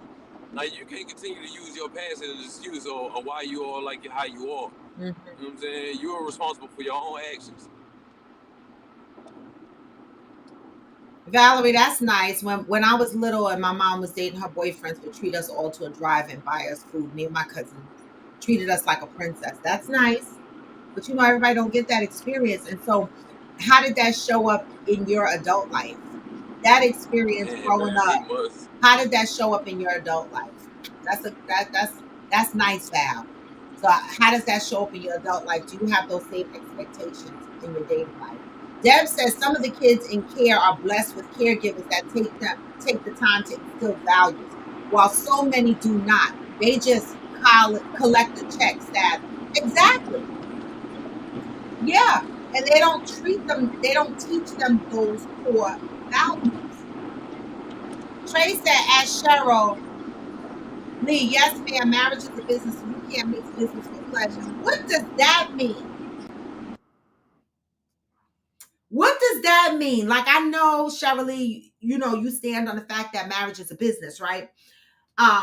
Like, you can't continue to use your past as an excuse or why you are like how you are. Mhm. You know what I'm saying? You're responsible for your own actions. Valerie, that's nice. When I was little and my mom was dating, her boyfriends would treat us all to a drive and buy us food. Me and my cousin treated us like a princess. That's nice. But everybody don't get that experience. And so how did that show up in your adult life? That experience And growing man, he up, must. how did that show up in your adult life? That's nice, Val. So how does that show up in your adult life? Do you have those same expectations in your dating life? Deb says some of the kids in care are blessed with caregivers that take the time to instill values, while so many do not. They just collect a check status. Exactly. Yeah. And they don't teach them those core values. Trey said, ask Cheryl Lee, yes, ma'am, marriage is a business and you can't mix business with pleasure. What does that mean? What does that mean? Like, I know, Cheryl Lee, you stand on the fact that marriage is a business, right?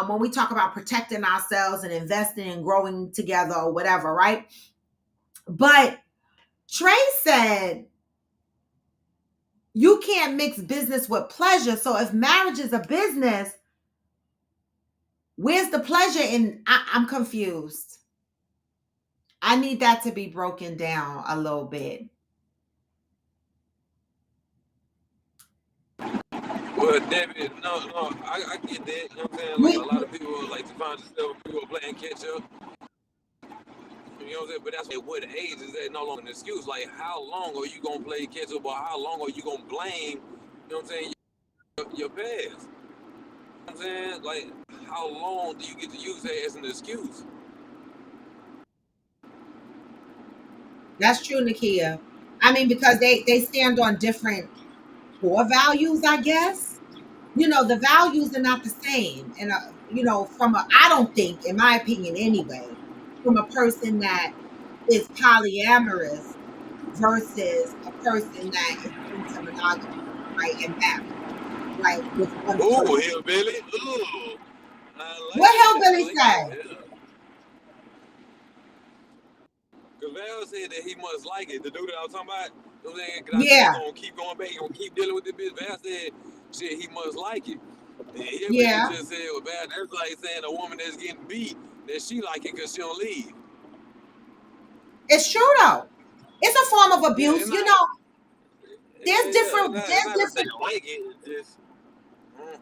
When we talk about protecting ourselves and investing and growing together or whatever, right? But Trey said you can't mix business with pleasure. So if marriage is a business, where's the pleasure in? I'm confused. I need that to be broken down a little bit. Well, David, no, I get that. You know what I'm saying? Like, a We, lot of people like to find themselves people playing catch up. You know what I'm saying? But that's at what age is that no longer an excuse? Like, how long are you gonna play catch up, or how long are you gonna blame? You know what I'm saying? Your past. I'm saying? Like, how long do you get to use that as an excuse? That's true, Nakia. I mean, because they stand on different core values, I guess. The values are not the same. And from a I don't think, in my opinion anyway, from a person that is polyamorous versus a person that is into monogamy, right? And married, right? With one Ooh, person. hillbilly. Ooh. I like What that. I Hillbilly like that. say? Yeah. Because Val said that he must like it. The dude that I was talking about, you know what I'm saying? Because I said he Yeah, going to keep going back. He going to keep dealing with this bitch. Val said, shit, he must like it. And hillbilly yeah. just said, well, Val, that's like saying a woman that's getting beat, that she like it because she don't leave. It's true though. It's a form of Yeah, it's abuse. not. There's Yeah, different it's there's not that they different like it. It's just, mm,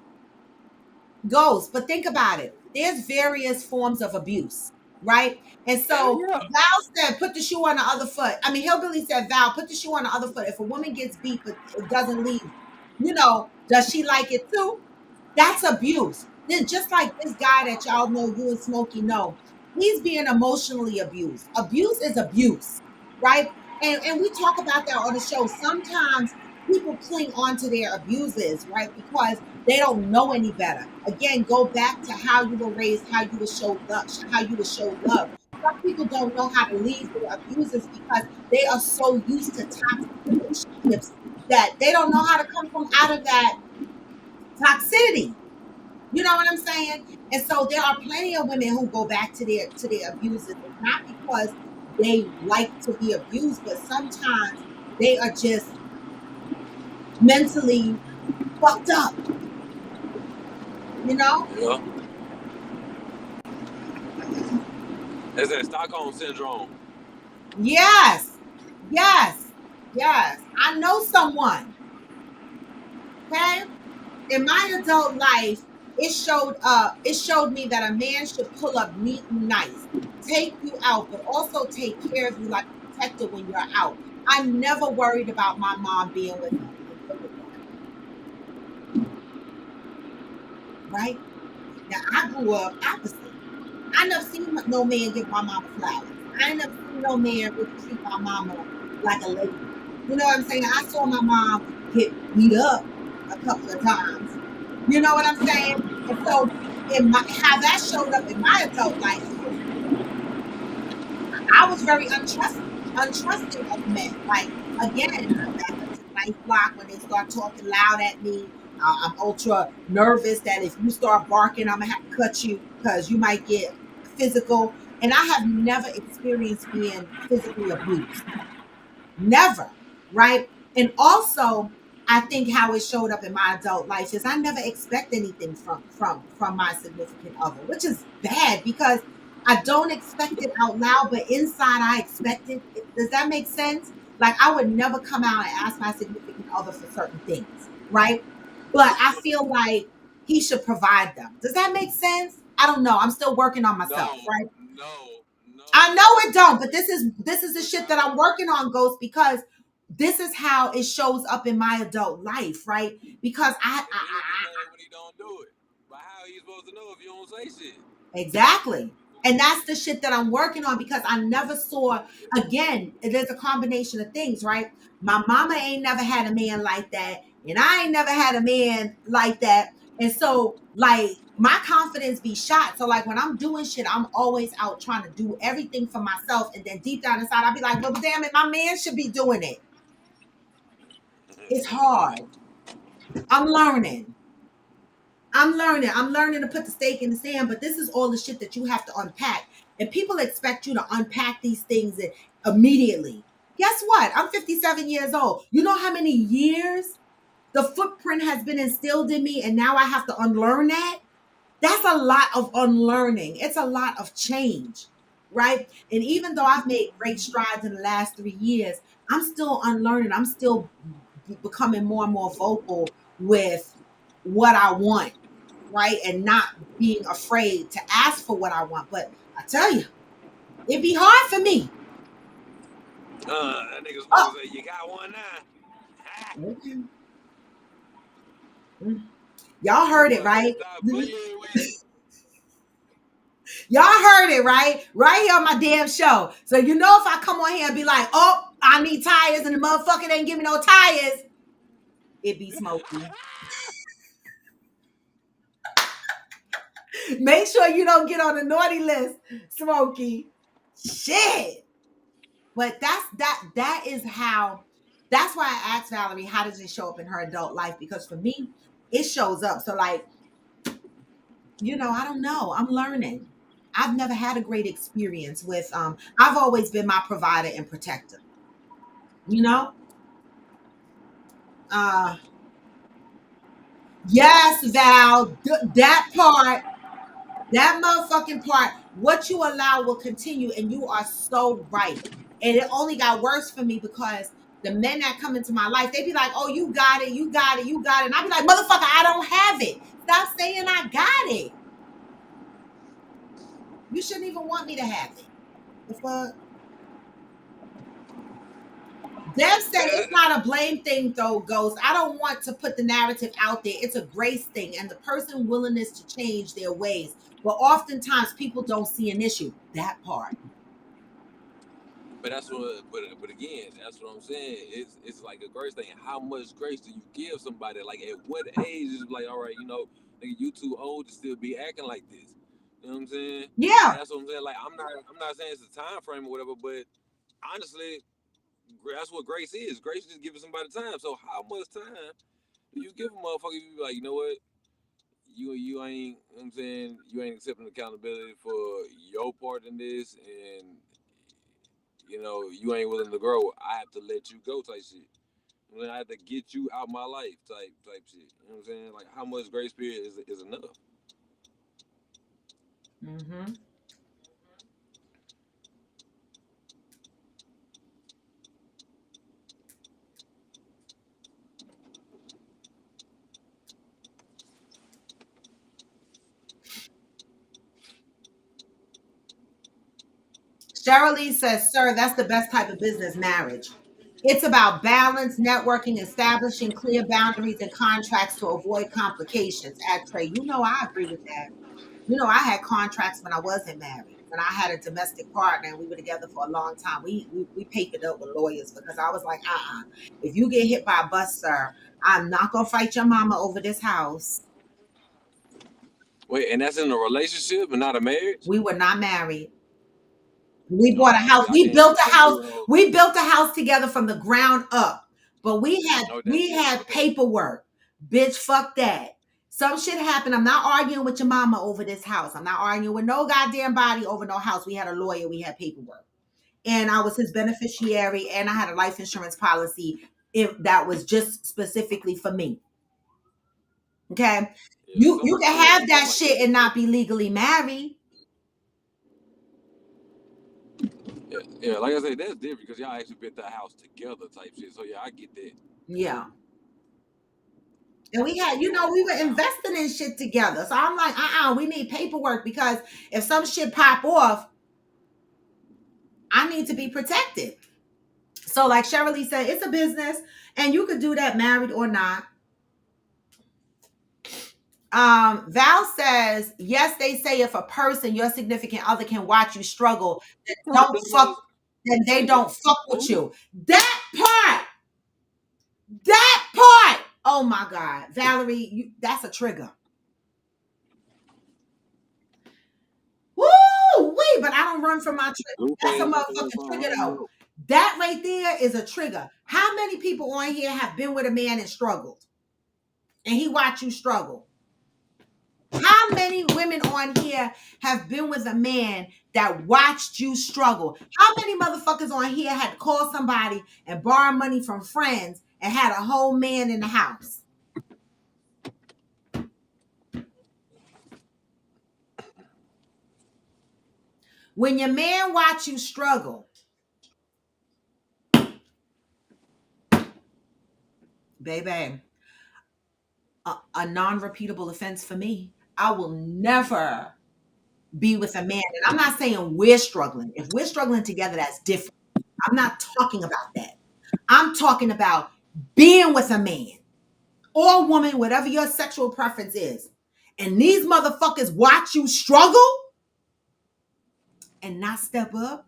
goals, but think about it. There's various forms of abuse, right? And hell so yeah. Val said, put the shoe on the other foot. I mean, Hillbilly said, Val, put the shoe on the other foot. If a woman gets beat but it doesn't leave, does she like it too? That's abuse. Then just like this guy that y'all know, you and Smokey know, he's being emotionally abused. Abuse is abuse, right? And we talk about that on the show. Sometimes people cling on to their abuses, right? Because they don't know any better. Again, go back to how you were raised, how you were showed love, how you were showed love. Some people don't know how to leave their abusers because they are so used to toxic relationships that they don't know how to come from out of that toxicity. You know what I'm saying? And so there are plenty of women who go back to their abusers, and not because they like to be abused, but sometimes they are just mentally fucked up, you know? Yeah. It's that Stockholm syndrome. Yes. Yes. Yes. I know someone, okay? In my adult life, it showed me that a man should pull up neat and nice, take you out, but also take care of you like a protector when you're out. I never worried about my mom being with him until it was right. Now I grew up opposite. I never seen no man give my mama flowers. I ain't never seen no man really treat my mama like a lady. You know what I'm saying? I saw my mom get beat up a couple of times. You know what I'm saying? And so, how that showed up in my adult life is I was very untrusting of men. Like, again, I back up to the ninth block when they start talking loud at me. I'm ultra nervous that if you start barking, I'm gonna have to cut you because you might get physical. And I have never experienced being physically abused. Never, right? And also, I think how it showed up in my adult life is I never expect anything from my significant other, which is bad because I don't expect it out loud, but inside I expect it. Does that make sense? Like I would never come out and ask my significant other for certain things, right? But I feel like he should provide them. Does that make sense? I don't know. I'm still working on No, myself, right? no, no. I know it don't, but this is the shit that I'm No. working on, Ghost, because this is how it shows up in my adult life, right? Because And then he get mad when he don't do it. But how are you supposed to know if you don't say shit? exactly. And that's the shit that I'm working on because I never saw, again, there's a combination of things, right? My mama ain't never had a man like that, and I ain't never had a man like that. And so, like, my confidence be shot. So, like, when I'm doing shit, I'm always out trying to do everything for myself. And then deep down inside, I'll be like, well, damn it, my man should be doing it. It's hard. I'm learning. I'm learning to put the stake in the sand, but this is all the shit that you have to unpack. And people expect you to unpack these things immediately. Guess what? I'm 57 years old. You know how many years the footprint has been instilled in me, and now I have to unlearn that? That's a lot of unlearning. It's a lot of change, right? And even though I've made great strides in the last 3 years, I'm still unlearning. I'm still becoming more and more vocal with what I want, right? And not being afraid to ask for what I want. But I tell you, it'd be hard for me. That nigga Oh, supposed to say, you got one now. okay. Mm. Y'all heard it, right? Stop playing with me. Y'all heard it, right? Right here on my damn show. So you know if I come on here and be like, oh, I need tires and the motherfucker ain't give me no tires, it be smoky. Make sure you don't get on the naughty list, Smokey. Shit. But that is how that's why I asked Valerie, how does it show up in her adult life? Because for me, it shows up. So like, I don't know. I'm learning. I've never had a great experience with I've always been my provider and protector, you know? Uh yes, Val, that part, that motherfucking part, what you allow will continue, and you are so right. And it only got worse for me because the men that come into my life, they be like, "Oh, you got it, you got it, you got it." And I be like, "Motherfucker, I don't have it. Stop saying I got it. You shouldn't even want me to have it." The fuck? Dev said it's not a blame thing though, Ghost. I don't want to put the narrative out there. It's a grace thing and the person willingness to change their ways. But oftentimes people don't see an issue. That part. But that's what. But again, that's what I'm saying. It's like a grace thing. How much grace do you give somebody? Like at what age is it like, all right, nigga, you too old to still be acting like this. You know what I'm saying? Like Yeah. that's what I'm saying. Like I'm not saying it's a time frame or whatever, but honestly, that's what grace is. Grace is just giving somebody time. So how much time do you give a motherfucker? You be like, you know what? You ain't. You know what I'm saying, you ain't accepting accountability for your part in this, and you ain't willing to grow. I have to let you go, type shit. I have to get you out my life, type shit. You know what I'm saying? Like how much grace period is enough? Mm-hmm. Cheryl Lee says, "Sir, that's the best type of business, marriage. It's about balance, networking, establishing clear boundaries and contracts to avoid complications." At Trey, I agree with that. I had contracts when I wasn't married. When I had a domestic partner and we were together for a long time, we papered up with lawyers because I was like, if you get hit by a bus, sir, I'm not gonna fight your mama over this house. Wait, and that's in a relationship and not a marriage? We were not married. We bought a Oh, house. see, I can't do that too old. We built a house together from the ground up. But we had Oh, that's we different. had Okay. paperwork. Bitch, fuck that. Some shit happened. I'm not arguing with your mama over this house. I'm not arguing with no goddamn body over no house. We had a lawyer. We had paperwork. And I was his beneficiary and I had a life insurance policy that was just specifically for me. Okay? Yeah, You some can yeah, have that something like that. shit and not be legally married. Yeah, yeah, like I said, that's different because y'all actually built that house together, type shit. So yeah, I get that. Yeah. And we Yeah, had, you we old were now. investing in shit together. So I'm like, we need paperwork because if some shit pop off, I need to be protected. So like Shirley said, it's a business and you could do that married or not. Val says, yes, they say if a person, your significant other can watch you struggle, then Right, don't that's what I fuck, was then they saying. don't fuck with Cool. you. That part. Oh my God. Valerie, that's a trigger. Woo! Wee! But I don't run from my trigger. That's a Blueface ass motherfucking on trigger running though. up. That right there is a trigger. How many people on here have been with a man and struggled? And he watched you struggle? How many women on here have been with a man that watched you struggle? How many motherfuckers on here had to call somebody and borrow money from friends and had a whole man in the house? When your man watch you struggle, baby, a non-repeatable offense for me. I will never be with a man. And I'm not saying we're struggling. If we're struggling together, that's different. I'm not talking about that. I'm talking about being with a man. or woman, whatever your sexual preference is, and these motherfuckers watch you struggle and not step up.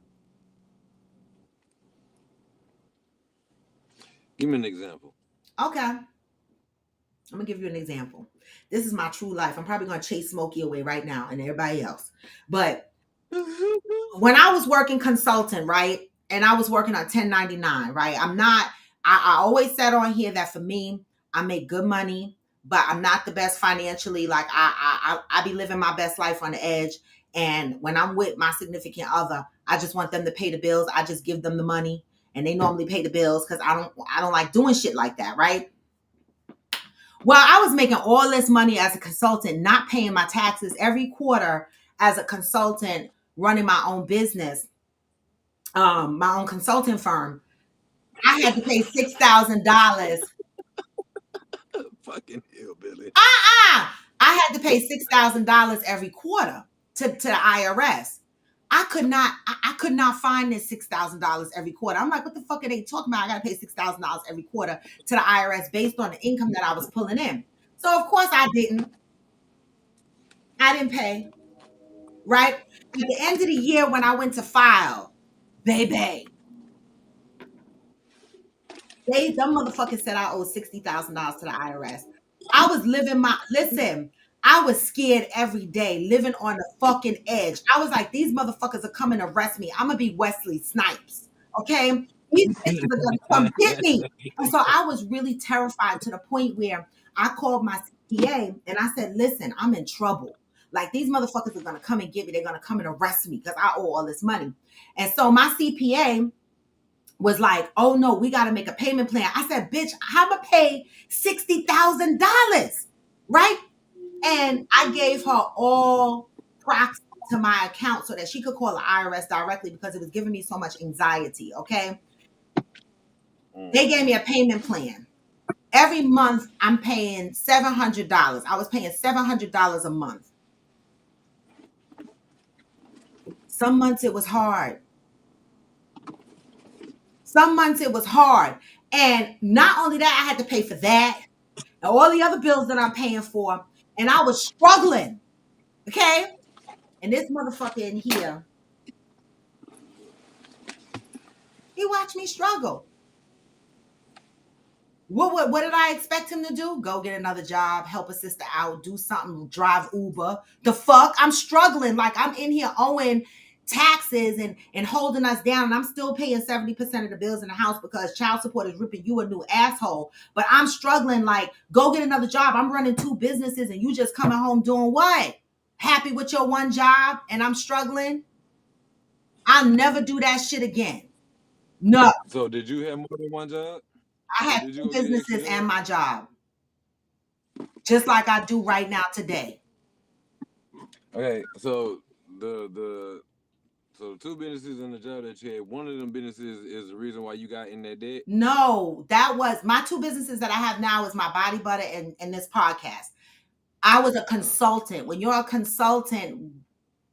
Give me an example. Okay, I'm gonna give you an example. This is my true life. I'm probably gonna chase Smokey away right now and everybody else. But when I was working consultant, right, and I was working on 1099, right, I always said on here that for me, I make good money, but I'm not the best financially. Like I be living my best life on the edge. And when I'm with my significant other, I just want them to pay the bills. I just give them the money and they normally pay the bills because I don't like doing shit like that, right? Well, I was making all this money as a consultant, not paying my taxes every quarter as a consultant, running my own business, my own consulting firm. I had to pay $6,000. Fucking hillbilly. Uh-uh. I had to pay $6,000 every quarter to the IRS. I could not find this $6,000 every quarter. I'm like, what the fuck are they talking about? I gotta pay $6,000 every quarter to the IRS based on the income that I was pulling in. So of course I didn't. I didn't pay. Right? At the end of the year when I went to file, baby, them motherfuckers said I owed $60,000 to the IRS. I was living my listen. I was scared every day, living on the fucking edge. I was like, these motherfuckers are coming to arrest me. I'm gonna be Wesley Snipes. Okay. These bitches are gonna come get me. And so I was really terrified to the point where I called my CPA and I said, listen, I'm in trouble. Like these motherfuckers are gonna come and get me. They're gonna come and arrest me because I owe all this money. And so my CPA was like, oh no, we got to make a payment plan. I said, bitch, I'm going to pay $60,000. Right. And I gave her all proxy to my account so that she could call the IRS directly because it was giving me so much anxiety. Okay. They gave me a payment plan. Every month I'm paying $700. I was paying $700 a month. Some months it was hard. Some months it was hard. And not only that, I had to pay for that and all the other bills that I'm paying for. And I was struggling. Okay. And this motherfucker in here, he watched me struggle. What did I expect him to do? Go get another job, help a sister out, do something, drive Uber. The fuck? I'm struggling. Like I'm in here owing taxes and holding us down. And I'm still paying 70% of the bills in the house because child support is ripping you a new asshole. But I'm struggling, like, go get another job. I'm running 2 businesses and you just coming home doing what? Happy with your one job and I'm struggling? I'll never do that shit again. No. So did you have more than one job? I Or had did you 2 go get an extra businesses and job? my job. Just like I do right now today. Okay, so the 2 businesses and the job that you had, one of them businesses is the reason why you got in that debt. No, that was my 2 businesses that I have now is my body butter and this podcast. I was a consultant. When you're a consultant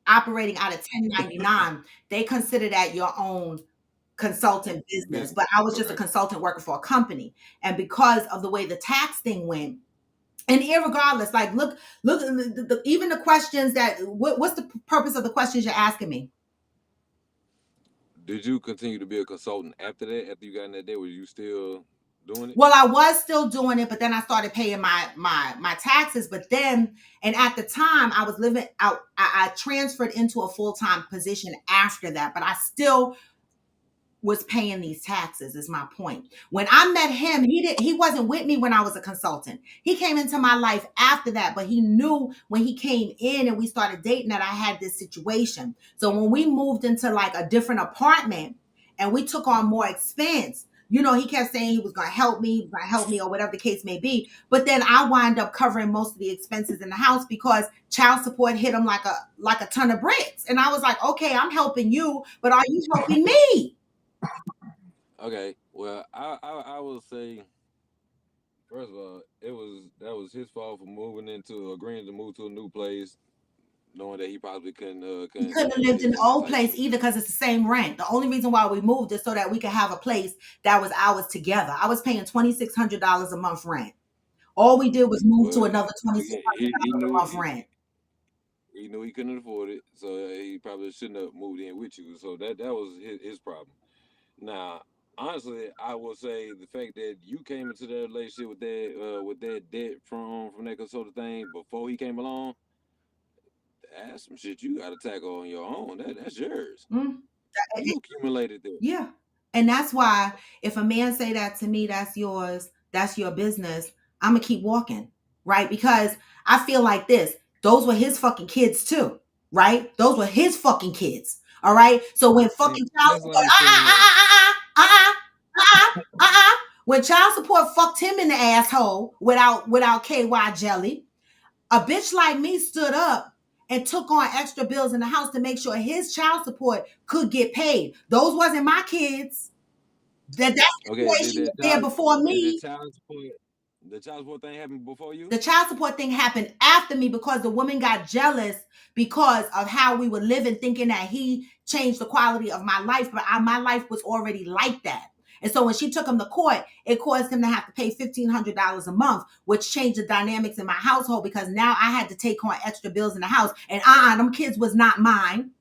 operating out of 1099, they consider that your own consultant business. But Business. I was just a Okay. consultant working for a company. And because of the way the tax thing went, and irregardless, like look, even the questions that what's the purpose of the questions you're asking me? Did you continue to be a consultant after that? After you got in that debt, was you still doing it? Well, I was still doing it, but then I started paying my taxes. But then, and at the time, I was living out. I transferred into a full-time position after that, but I still was paying these taxes. Is my point. When I met him, he wasn't with me when I was a consultant. He came into my life after that, but he knew when he came in and we started dating that I had this situation. So when we moved into like a different apartment and we took on more expense, you know, he kept saying he was going to help me, or whatever the case may be. But then I wind up covering most of the expenses in the house because child support hit him like a ton of bricks. And I was like, okay, I'm helping you, but are you helping me? Okay. Well, I will say, first of all, that was his fault for agreeing to move to a new place, knowing that he probably We couldn't couldn't stay have in lived in the his old type place shit. either because it's the same rent. The only reason why we moved is so that we could have a place that was ours together. I was paying $2,600 a month rent. All we did was move to Well, another twenty six again, hundred he dollars knew a month rent. he knew he couldn't afford it, so he probably shouldn't have moved in with you. So that was his problem. Now, honestly, I will say the fact that you came into that relationship with that debt from that sort of thing before he came along, that's some shit you got to tackle on your own. That's yours. Mm. You accumulated that. Yeah. And that's why if a man say that to me, that's yours, that's your business, I'm gonna keep walking, right? Because I feel like this. Those were his fucking kids too, right? Those were his fucking kids. All right. So when And fucking child that's support, like saying, when child support fucked him in the asshole without KY jelly, a bitch like me stood up and took on extra bills in the house to make sure his child support could get paid. Those wasn't my kids. That okay, situation was there before did me. the child support thing happen before you? The child support thing happened after me because the woman got jealous because of how we were living, thinking that he changed the quality of my life, but my life was already like that. And so when she took him to court, it caused him to have to pay $1,500 a month, which changed the dynamics in my household because now I had to take on extra bills in the house. And them kids was not mine.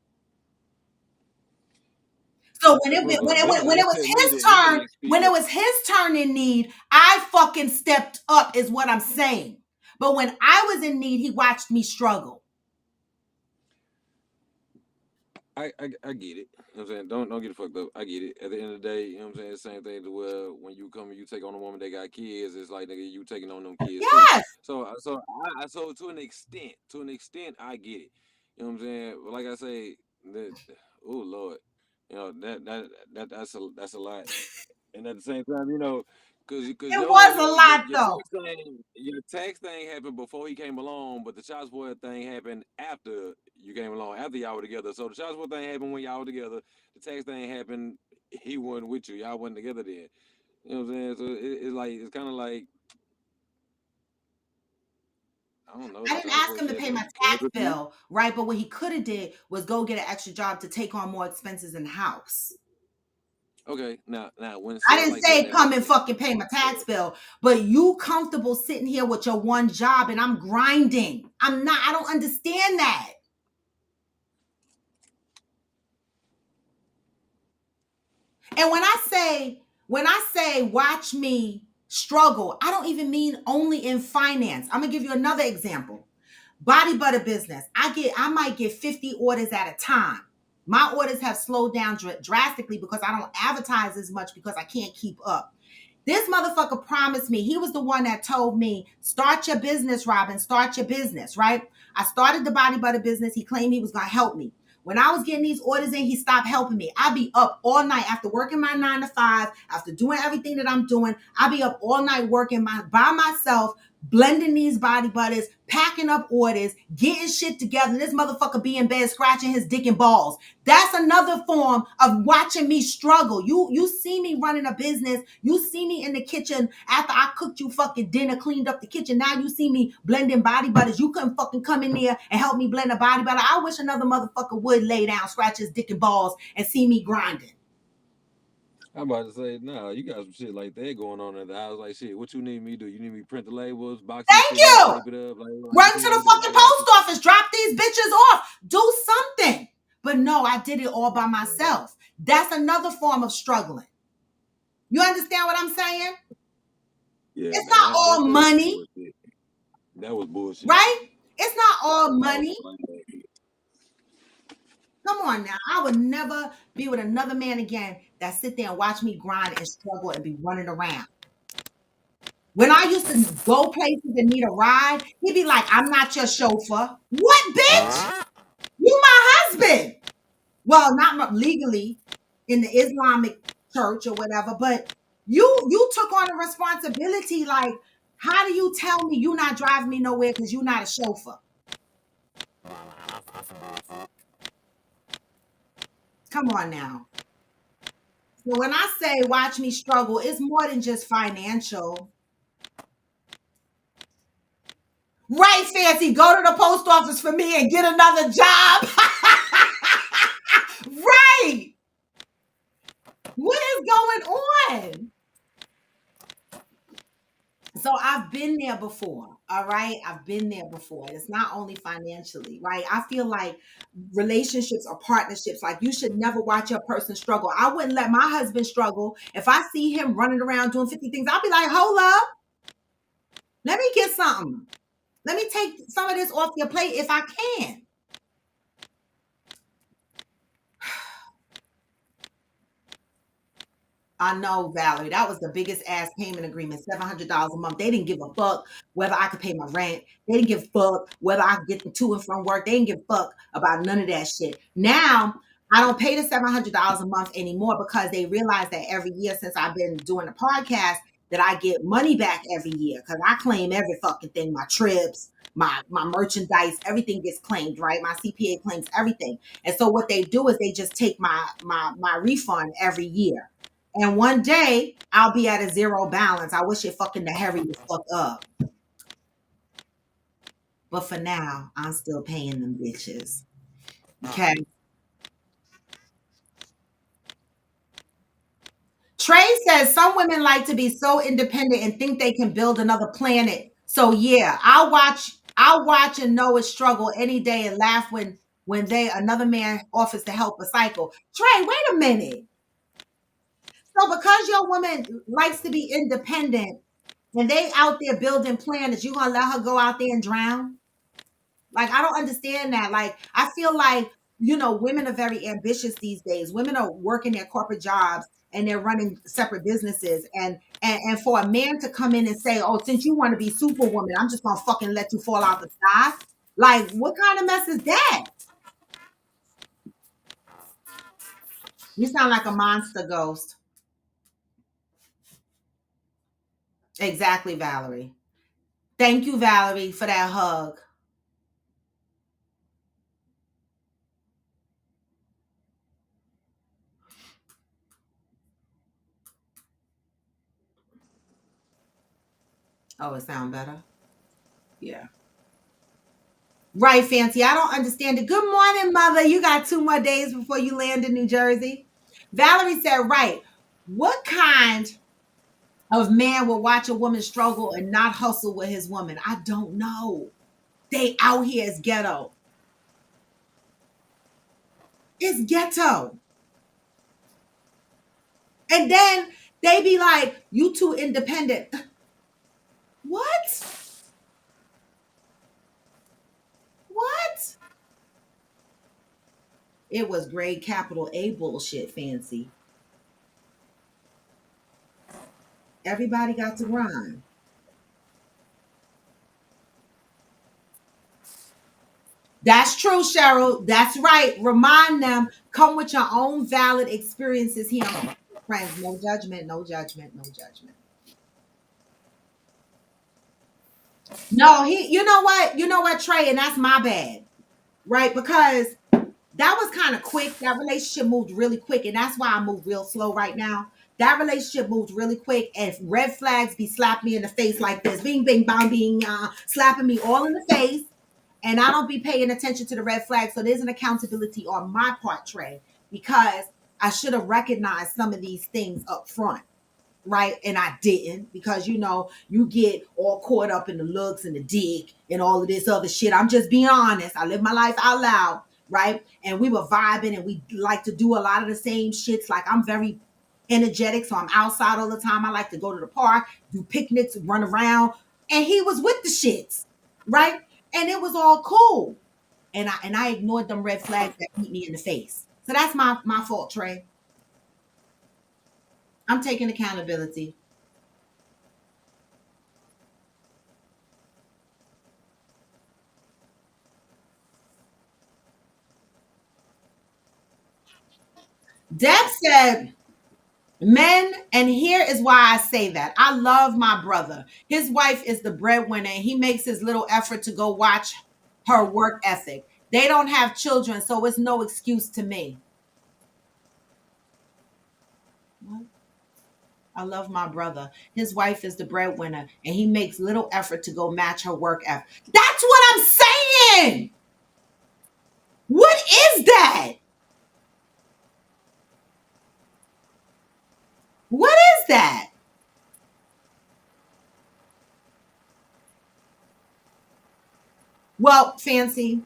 So Well, when it that was tell me his that he turn, didn't when it experience. was his turn in need, I fucking stepped up, is what I'm saying. But when I was in need, he watched me struggle. I get it. You know what I'm saying? Don't get it fucked up. I get it. At the end of the day, you know what I'm saying? Same thing to where when you come and you take on a woman that got kids, it's like nigga, you taking on them kids too. Yes, So to an extent, I get it. You know what I'm saying? But like I say, that oh Lord, you know that's a lot. And at the same time, you know, cause it was a lot though. your tax thing happened before he came along, but the child support thing happened after you came along, after y'all were together. So the child support thing happened when y'all were together. The tax thing happened, he wasn't with you. Y'all wasn't together then. You know what I'm saying? So it's like it's kind of like I don't know. I The didn't child ask support him to shit pay had my to be cleared tax with you. bill, right? But what he could have did was go get an extra job to take on more expenses in the house. Okay, now when I stuff didn't like that say come and happens, fucking pay my tax bill, but you comfortable sitting here with your one job and I'm grinding. I'm not, I don't understand that. And when I say watch me struggle, I don't even mean only in finance. I'm gonna give you another example. Body butter business. I might get 50 orders at a time. My orders have slowed down drastically because I don't advertise as much because I can't keep up. This motherfucker promised me. He was the one that told me, start your business, Robin, start your business, right? I started the body butter business. He claimed he was going to help me. When I was getting these orders in, he stopped helping me. I'd be up all night after working my 9 to 5, after doing everything that I'm doing. I'd be up all night working by myself, blending these body butters, packing up orders, getting shit together. This motherfucker be in bed scratching his dick and balls. That's another form of watching me struggle. You see me running a business. You see me in the kitchen after I cooked you fucking dinner, cleaned up the kitchen. Now you see me blending body butters. You couldn't fucking come in there and help me blend a body butter. I wish another motherfucker would lay down, scratch his dick and balls, and see me grinding. I'm about to say, nah, you got some shit like that going on at the house. Like, shit, what you need me to do? You need me to print the labels, box this Thank shit up, you. tape it up? Like, what Run you to need me the to do? fucking I got you. post office. Drop these bitches off. Do something. But no, I did it all by myself. That's another form of struggling. You understand what I'm saying? Yeah, It's now not that all was some money, bullshit. That was bullshit. right? It's not all I don't money. like that. Come on now. I would never be with another man again that sit there and watch me grind and struggle and be running around. When I used to go places and need a ride, he'd be like, I'm not your chauffeur. What, bitch? You my husband. Well, not legally in the Islamic church or whatever, but you took on the responsibility. Like, how do you tell me you're not driving me nowhere because you're not a chauffeur? Come on now. So when I say watch me struggle, it's more than just financial. Right, Fancy? Go to the post office for me and get another job. Right. What is going on? So I've been there before. All right. I've been there before. It's not only financially, right? I feel like relationships or partnerships, like you should never watch your person struggle. I wouldn't let my husband struggle. If I see him running around doing 50 things, I'll be like, hold up, let me get something. Let me take some of this off your plate if I can. I know, Valerie. That was the biggest ass payment agreement, $700 a month. They didn't give a fuck whether I could pay my rent. They didn't give a fuck whether I could get to and from work. They didn't give a fuck about none of that shit. Now, I don't pay the $700 a month anymore because they realize that every year since I've been doing the podcast that I get money back every year because I claim every fucking thing, my trips, my merchandise, everything gets claimed, right? My CPA claims everything. And so what they do is they just take my refund every year. And one day I'll be at a zero balance. I wish it fucking to hurry the fuck up. But for now, I'm still paying them bitches. Okay. Trey says some women like to be so independent and think they can build another planet. So yeah, I'll watch and know a struggle any day and laugh when they another man offers to help a cycle. Trey, wait a minute. So because your woman likes to be independent and they out there building planets, you gonna let her go out there and drown? Like, I don't understand that. Like, I feel like, women are very ambitious these days. Women are working their corporate jobs and they're running separate businesses. And for a man to come in and say, oh, since you want to be superwoman, I'm just gonna fucking let you fall out the sky. Like, what kind of mess is that? You sound like a monster ghost. Exactly, Valerie. Thank you, Valerie, for that hug. Oh, it sound better? Yeah. Right, Fancy. I don't understand it. Good morning, mother. You got 2 more days before you land in New Jersey. Valerie said, right. What kind of man will watch a woman struggle and not hustle with his woman? I don't know. They out here is ghetto. It's ghetto. And then they be like, you too independent. What? What? It was grade capital A bullshit, Fancy. Everybody got to rhyme. That's true, Cheryl. That's right. Remind them, come with your own valid experiences here. Friends, no judgment, no judgment, no judgment. No, you know what, Trey, and that's my bad, right? Because that was kind of quick. That relationship moved really quick, and that's why I move real slow right now. That relationship moved really quick, and red flags be slapping me in the face like this, bing, bing, bang, bing, slapping me all in the face, and I don't be paying attention to the red flags. So there's an accountability on my part, Trey, because I should have recognized some of these things up front, right? And I didn't because you get all caught up in the looks and the dick and all of this other shit. I'm just being honest. I live my life out loud, right? And we were vibing and we like to do a lot of the same shits. Like I'm very energetic, so I'm outside all the time. I like to go to the park, do picnics, run around. And he was with the shits, right? And it was all cool. And I ignored them red flags that beat me in the face. So that's my fault, Trey. I'm taking accountability. Deb said, men, and here is why I say that. I love my brother. His wife is the breadwinner, and he makes his little effort to go watch her work ethic. They don't have children, so it's no excuse to me. What? I love my brother. His wife is the breadwinner, and he makes little effort to go match her work ethic. That's what I'm saying. What is that? What is that? Well, Fancy,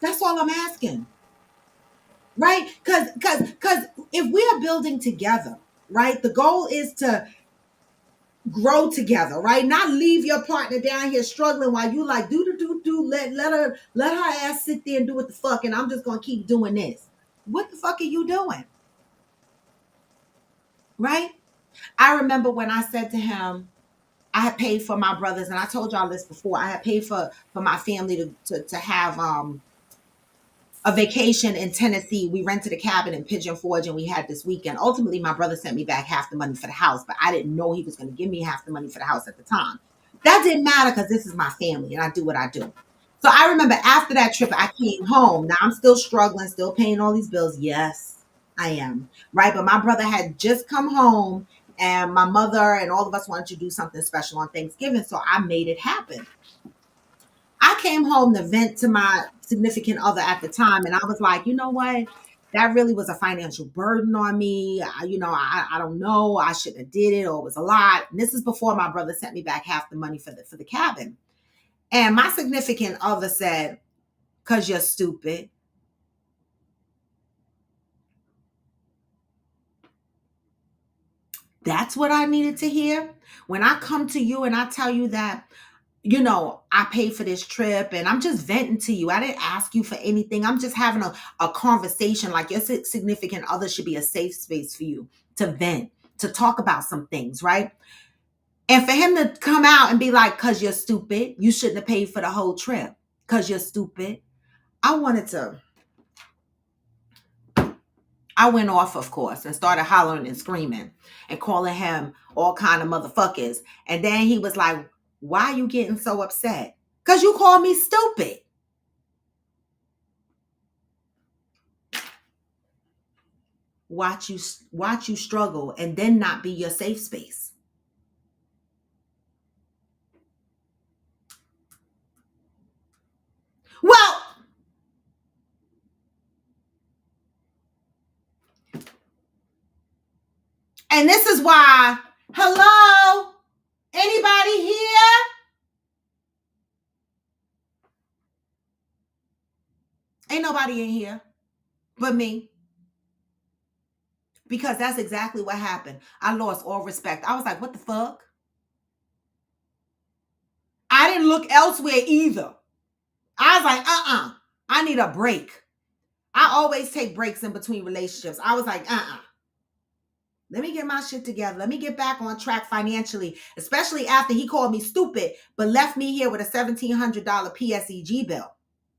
that's all I'm asking. Right? Because if we are building together, right? The goal is to grow together, right? Not leave your partner down here struggling while you like do let her ass sit there and do what the fuck, and I'm just gonna keep doing this. What the fuck are you doing? Right? I remember when I said to him, I had paid for my brothers, and I told y'all this before. I had paid for my family to have a vacation in Tennessee. We rented a cabin in Pigeon Forge and we had this weekend. Ultimately, my brother sent me back half the money for the house, but I didn't know he was going to give me half the money for the house at the time. That didn't matter because this is my family and I do what I do. So I remember after that trip, I came home. Now I'm still struggling, still paying all these bills. Yes, I am. Right. But my brother had just come home and my mother and all of us wanted to do something special on Thanksgiving. So I made it happen. I came home to vent to my significant other at the time, and I was like, you know what? That really was a financial burden on me. I don't know. I shouldn't have did it, or it was a lot. And this is before my brother sent me back half the money for the cabin. And my significant other said, "Cause you're stupid." That's what I needed to hear. When I come to you and I tell you that, I paid for this trip and I'm just venting to you. I didn't ask you for anything. I'm just having a conversation. Like your significant other should be a safe space for you to vent, to talk about some things, right? And for him to come out and be like, cause you're stupid, you shouldn't have paid for the whole trip. Cause you're stupid. I wanted to, I went off, of course, and started hollering and screaming and calling him all kind of motherfuckers. And then he was like, why are you getting so upset? Cause you called me stupid. Watch you struggle and then not be your safe space. Well, and this is why, hello, anybody here? Ain't nobody in here but me. Because that's exactly what happened. I lost all respect. I was like, what the fuck? I didn't look elsewhere either. I was like, I need a break. I always take breaks in between relationships. I was like, let me get my shit together. Let me get back on track financially, especially after he called me stupid, but left me here with a $1,700 PSEG bill.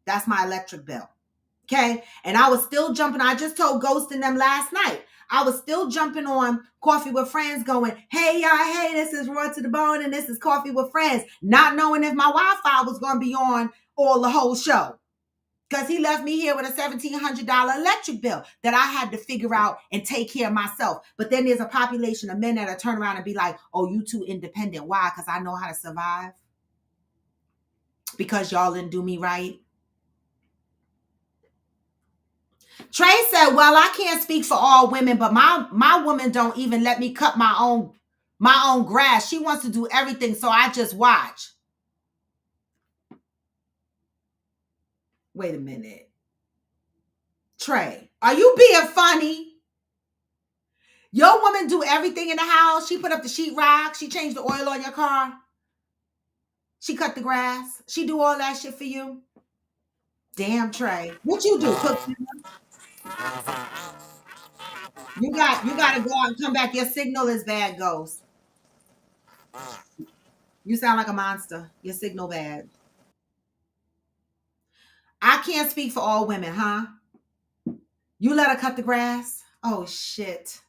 That's my electric bill. Okay. And I was still jumping. I just told Ghost and them last night. I was still jumping on Coffee with Friends going, hey, y'all, hey, this is Raw to the Bone and this is Coffee with Friends, not knowing if my Wi-Fi was going to be on all the whole show. Because he left me here with a $1,700 electric bill that I had to figure out and take care of myself. But then there's a population of men that'll turn around and be like, oh, you too independent. Why? Because I know how to survive. Because y'all didn't do me right. Trey said, well, I can't speak for all women, but my woman don't even let me cut my own grass. She wants to do everything, so I just watch. Wait a minute. Trey, are you being funny? Your woman do everything in the house. She put up the sheetrock. She changed the oil on your car. She cut the grass. She do all that shit for you. Damn, Trey. What you do? Cook. You gotta go out and come back. Your signal is bad, Ghost. You sound like a monster. Your signal bad. I can't speak for all women, huh? You let her cut the grass? Oh shit.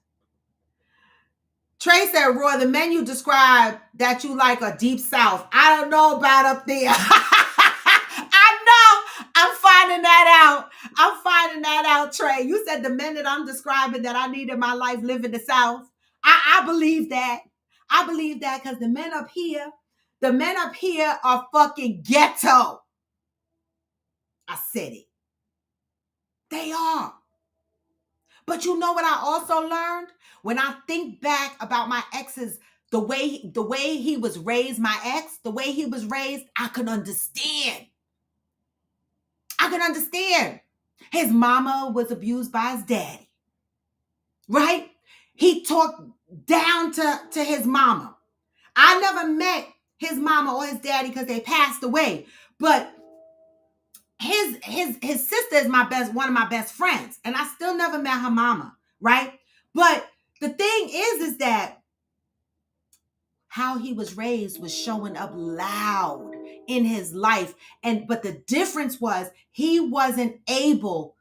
Trey said, Roy, the menu described that you like a deep south. I don't know about up there. I know. I'm finding that out. I'm finding that out, Trey. You said the men that I'm describing that I need in my life live in the South. I believe that. I believe that because the men up here are fucking ghetto. I said it. They are. But you know what I also learned? When I think back about my exes, the way he was raised, my ex, the way he was raised, I can understand. I can understand. His mama was abused by his daddy, right? He talked down to his mama. I never met his mama or his daddy because they passed away. But his sister is one of my best friends, and I still never met her mama, right? But the thing is that how he was raised was showing up loud in his life. But the difference was he wasn't able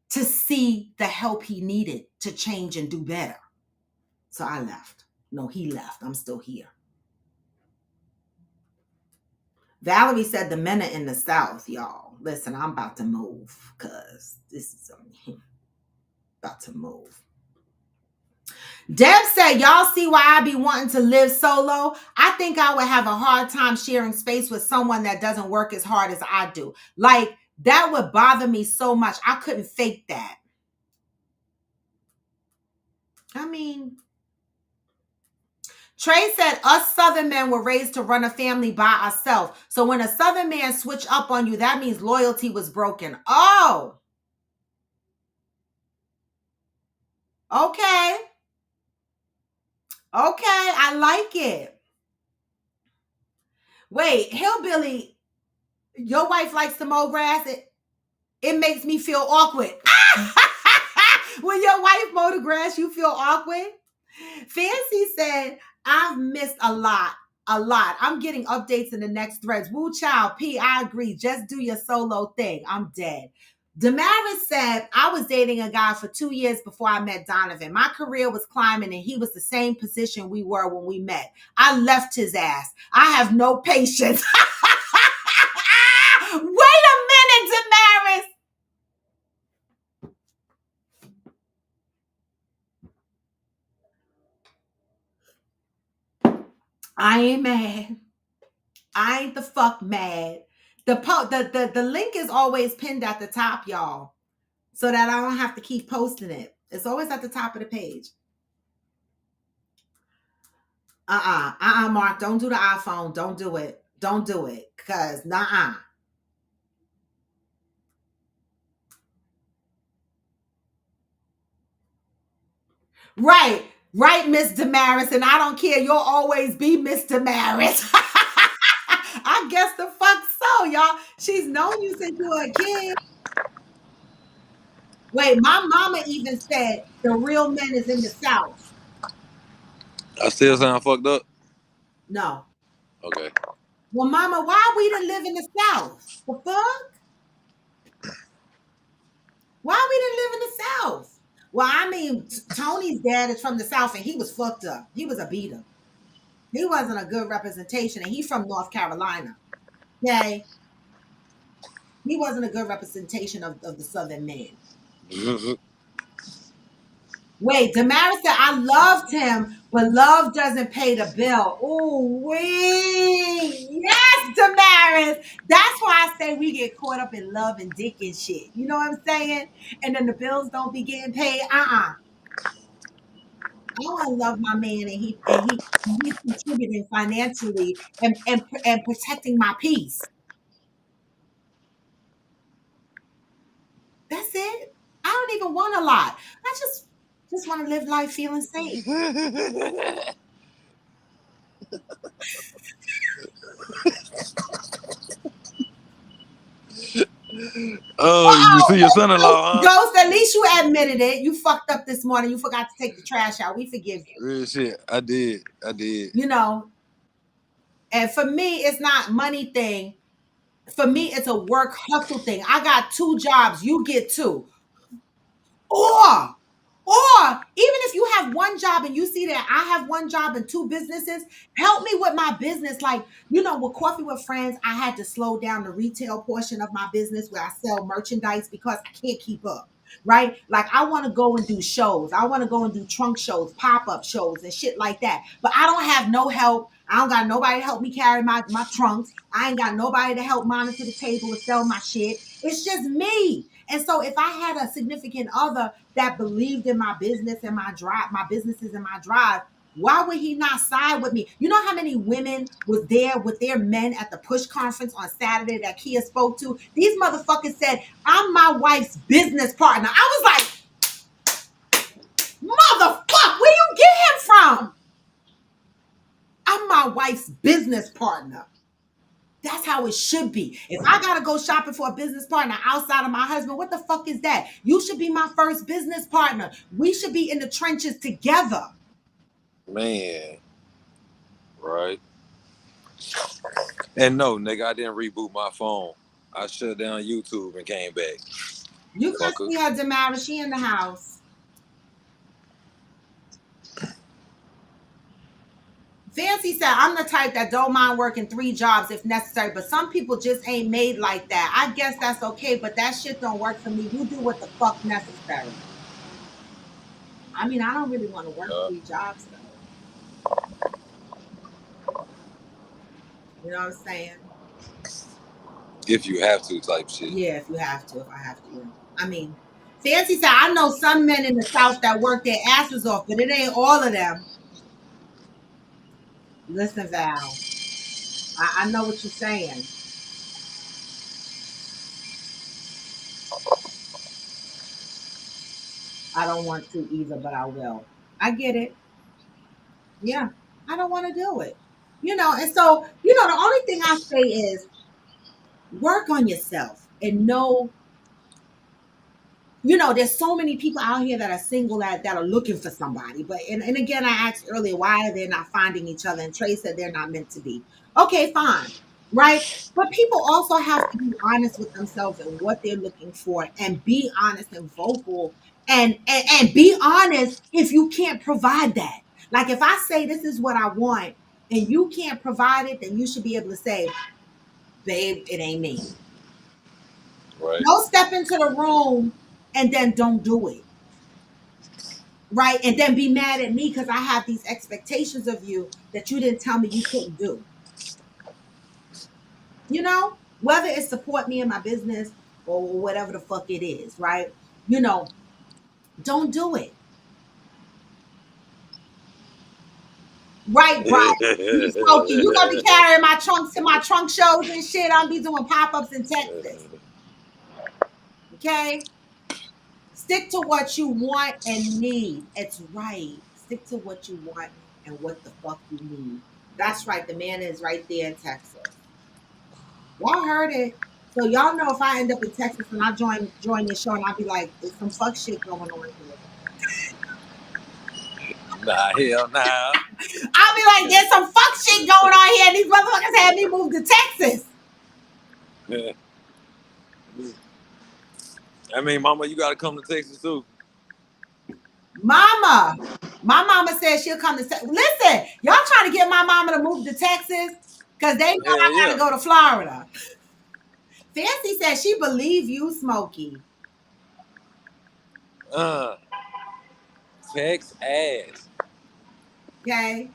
to see the help he needed to change and do better. So I left. No, he left. I'm still here. Valerie said the men are in the South, y'all. Listen, I'm about to move because this is about to move. Deb said, y'all see why I be wanting to live solo? I think I would have a hard time sharing space with someone that doesn't work as hard as I do. Like, that would bother me so much. I couldn't fake that. I mean, Trey said, us Southern men were raised to run a family by ourselves. So when a Southern man switch up on you, that means loyalty was broken. Oh. Okay. Okay, I like it. Wait, hillbilly, your wife likes to mow grass? It makes me feel awkward. When your wife mow the grass, you feel awkward? Fancy said, I've missed a lot. A lot. I'm getting updates in the next threads. Woo child, P, I agree. Just do your solo thing. I'm dead. Damaris said, I was dating a guy for 2 years before I met Donovan. My career was climbing and he was the same position we were when we met. I left his ass. I have no patience. Wait a minute, Damaris. I ain't mad. I ain't the fuck mad. The link is always pinned at the top, y'all, so that I don't have to keep posting it. It's always at the top of the page. Mark, don't do the iPhone. Don't do it. Don't do it. Cause nah. Right, Miss Damaris, and I don't care. You'll always be Miss Damaris. I guess the fuck so, y'all. She's known you since you were a kid. Wait, my mama even said the real men is in the South. I still sound fucked up. No. Okay. Well, mama, why we didn't live in the South? The fuck? Why we didn't live in the South? Well, I mean, Tony's dad is from the South and he was fucked up. He was a beater. He wasn't a good representation, and he's from North Carolina. Okay? He wasn't a good representation of the Southern man. Wait, Damaris said, I loved him, but love doesn't pay the bill. Oh, wait. Yes, Damaris. That's why I say we get caught up in love and dick and shit. You know what I'm saying? And then the bills don't be getting paid. I want to love my man, and he's contributing financially and protecting my peace. That's it. I don't even want a lot. I just want to live life feeling safe. Oh, you see your son-in-law, huh? Ghost, at least you admitted it. You fucked up this morning. You forgot to take the trash out. We forgive you. Real shit. I did. You know, and for me, it's not money thing. For me, it's a work hustle thing. I got 2 jobs. You get 2. Or even if you have 1 job and you see that I have 1 job and 2 businesses, help me with my business. Like, with Coffee with Friends, I had to slow down the retail portion of my business where I sell merchandise because I can't keep up. Right? Like, I want to go and do shows. I want to go and do trunk shows, pop-up shows, and shit like that. But I don't have no help. I don't got nobody to help me carry my trunks. I ain't got nobody to help monitor the table and sell my shit. It's just me. And so if I had a significant other that believed in my business and my drive, my businesses and my drive, Why would he not side with me? You know how many women was there with their men at the push conference on Saturday that Kia spoke to? These motherfuckers said, I'm my wife's business partner. I was like, motherfucker, where you get him from? I'm my wife's business partner. That's how it should be. If I gotta go shopping for a business partner outside of my husband, what the fuck is that? You should be my first business partner. We should be in the trenches together. Man, right? And no, nigga, I didn't reboot my phone. I shut down YouTube and came back. You could Fucker. see her, Damara. She in the house. Fancy said, I'm the type that don't mind working 3 jobs if necessary, but some people just ain't made like that. I guess that's okay, but that shit don't work for me. You do what the fuck necessary. I mean, I don't really want to work Uh, 3 jobs though. You know what I'm saying? if you have to, type shit. Yeah, if you have to, if I have to. Yeah. I mean, Fancy said, I know some men in the South that work their asses off, but it ain't all of them. Listen, Val, I know what you're saying. I don't want to either, but I will. I get it. Yeah, I don't want to do it. And so, the only thing I say is work on yourself and know, there's so many people out here that are single that are looking for somebody. But and again, I asked earlier, why are they not finding each other? And Trey said they're not meant to be. Okay, fine. Right. But people also have to be honest with themselves and what they're looking for and be honest and vocal and be honest if you can't provide that. Like if I say this is what I want and you can't provide it, then you should be able to say, babe, it ain't me. Right, Don't step into the room and then don't do it. Right. And then be mad at me because I have these expectations of you that you didn't tell me you couldn't do. Whether it's support me in my business or whatever the fuck it is, right? You know, don't do it. Right, Brian. You smoking. You gonna be carrying my trunks to my trunk shows and shit. I'll be doing pop-ups in Texas. Okay? Stick to what you want and need. It's right. Stick to what you want and what the fuck you need. That's right. The man is right there in Texas. Y'all heard it. So y'all know if I end up in Texas and I join your show and I'll be like, there's some fuck shit going on here. nah, hell nah. I'll be like, there's some fuck shit going on here. And these motherfuckers had me move to Texas. I mean, mama, you gotta come to Texas too. Mama. My mama said she'll come to Texas. Listen, y'all trying to get my mama to move to Texas because they know Hell I gotta yeah. go to Florida. Fancy said she believe you, Smokey. Uh, Tex ass. Okay.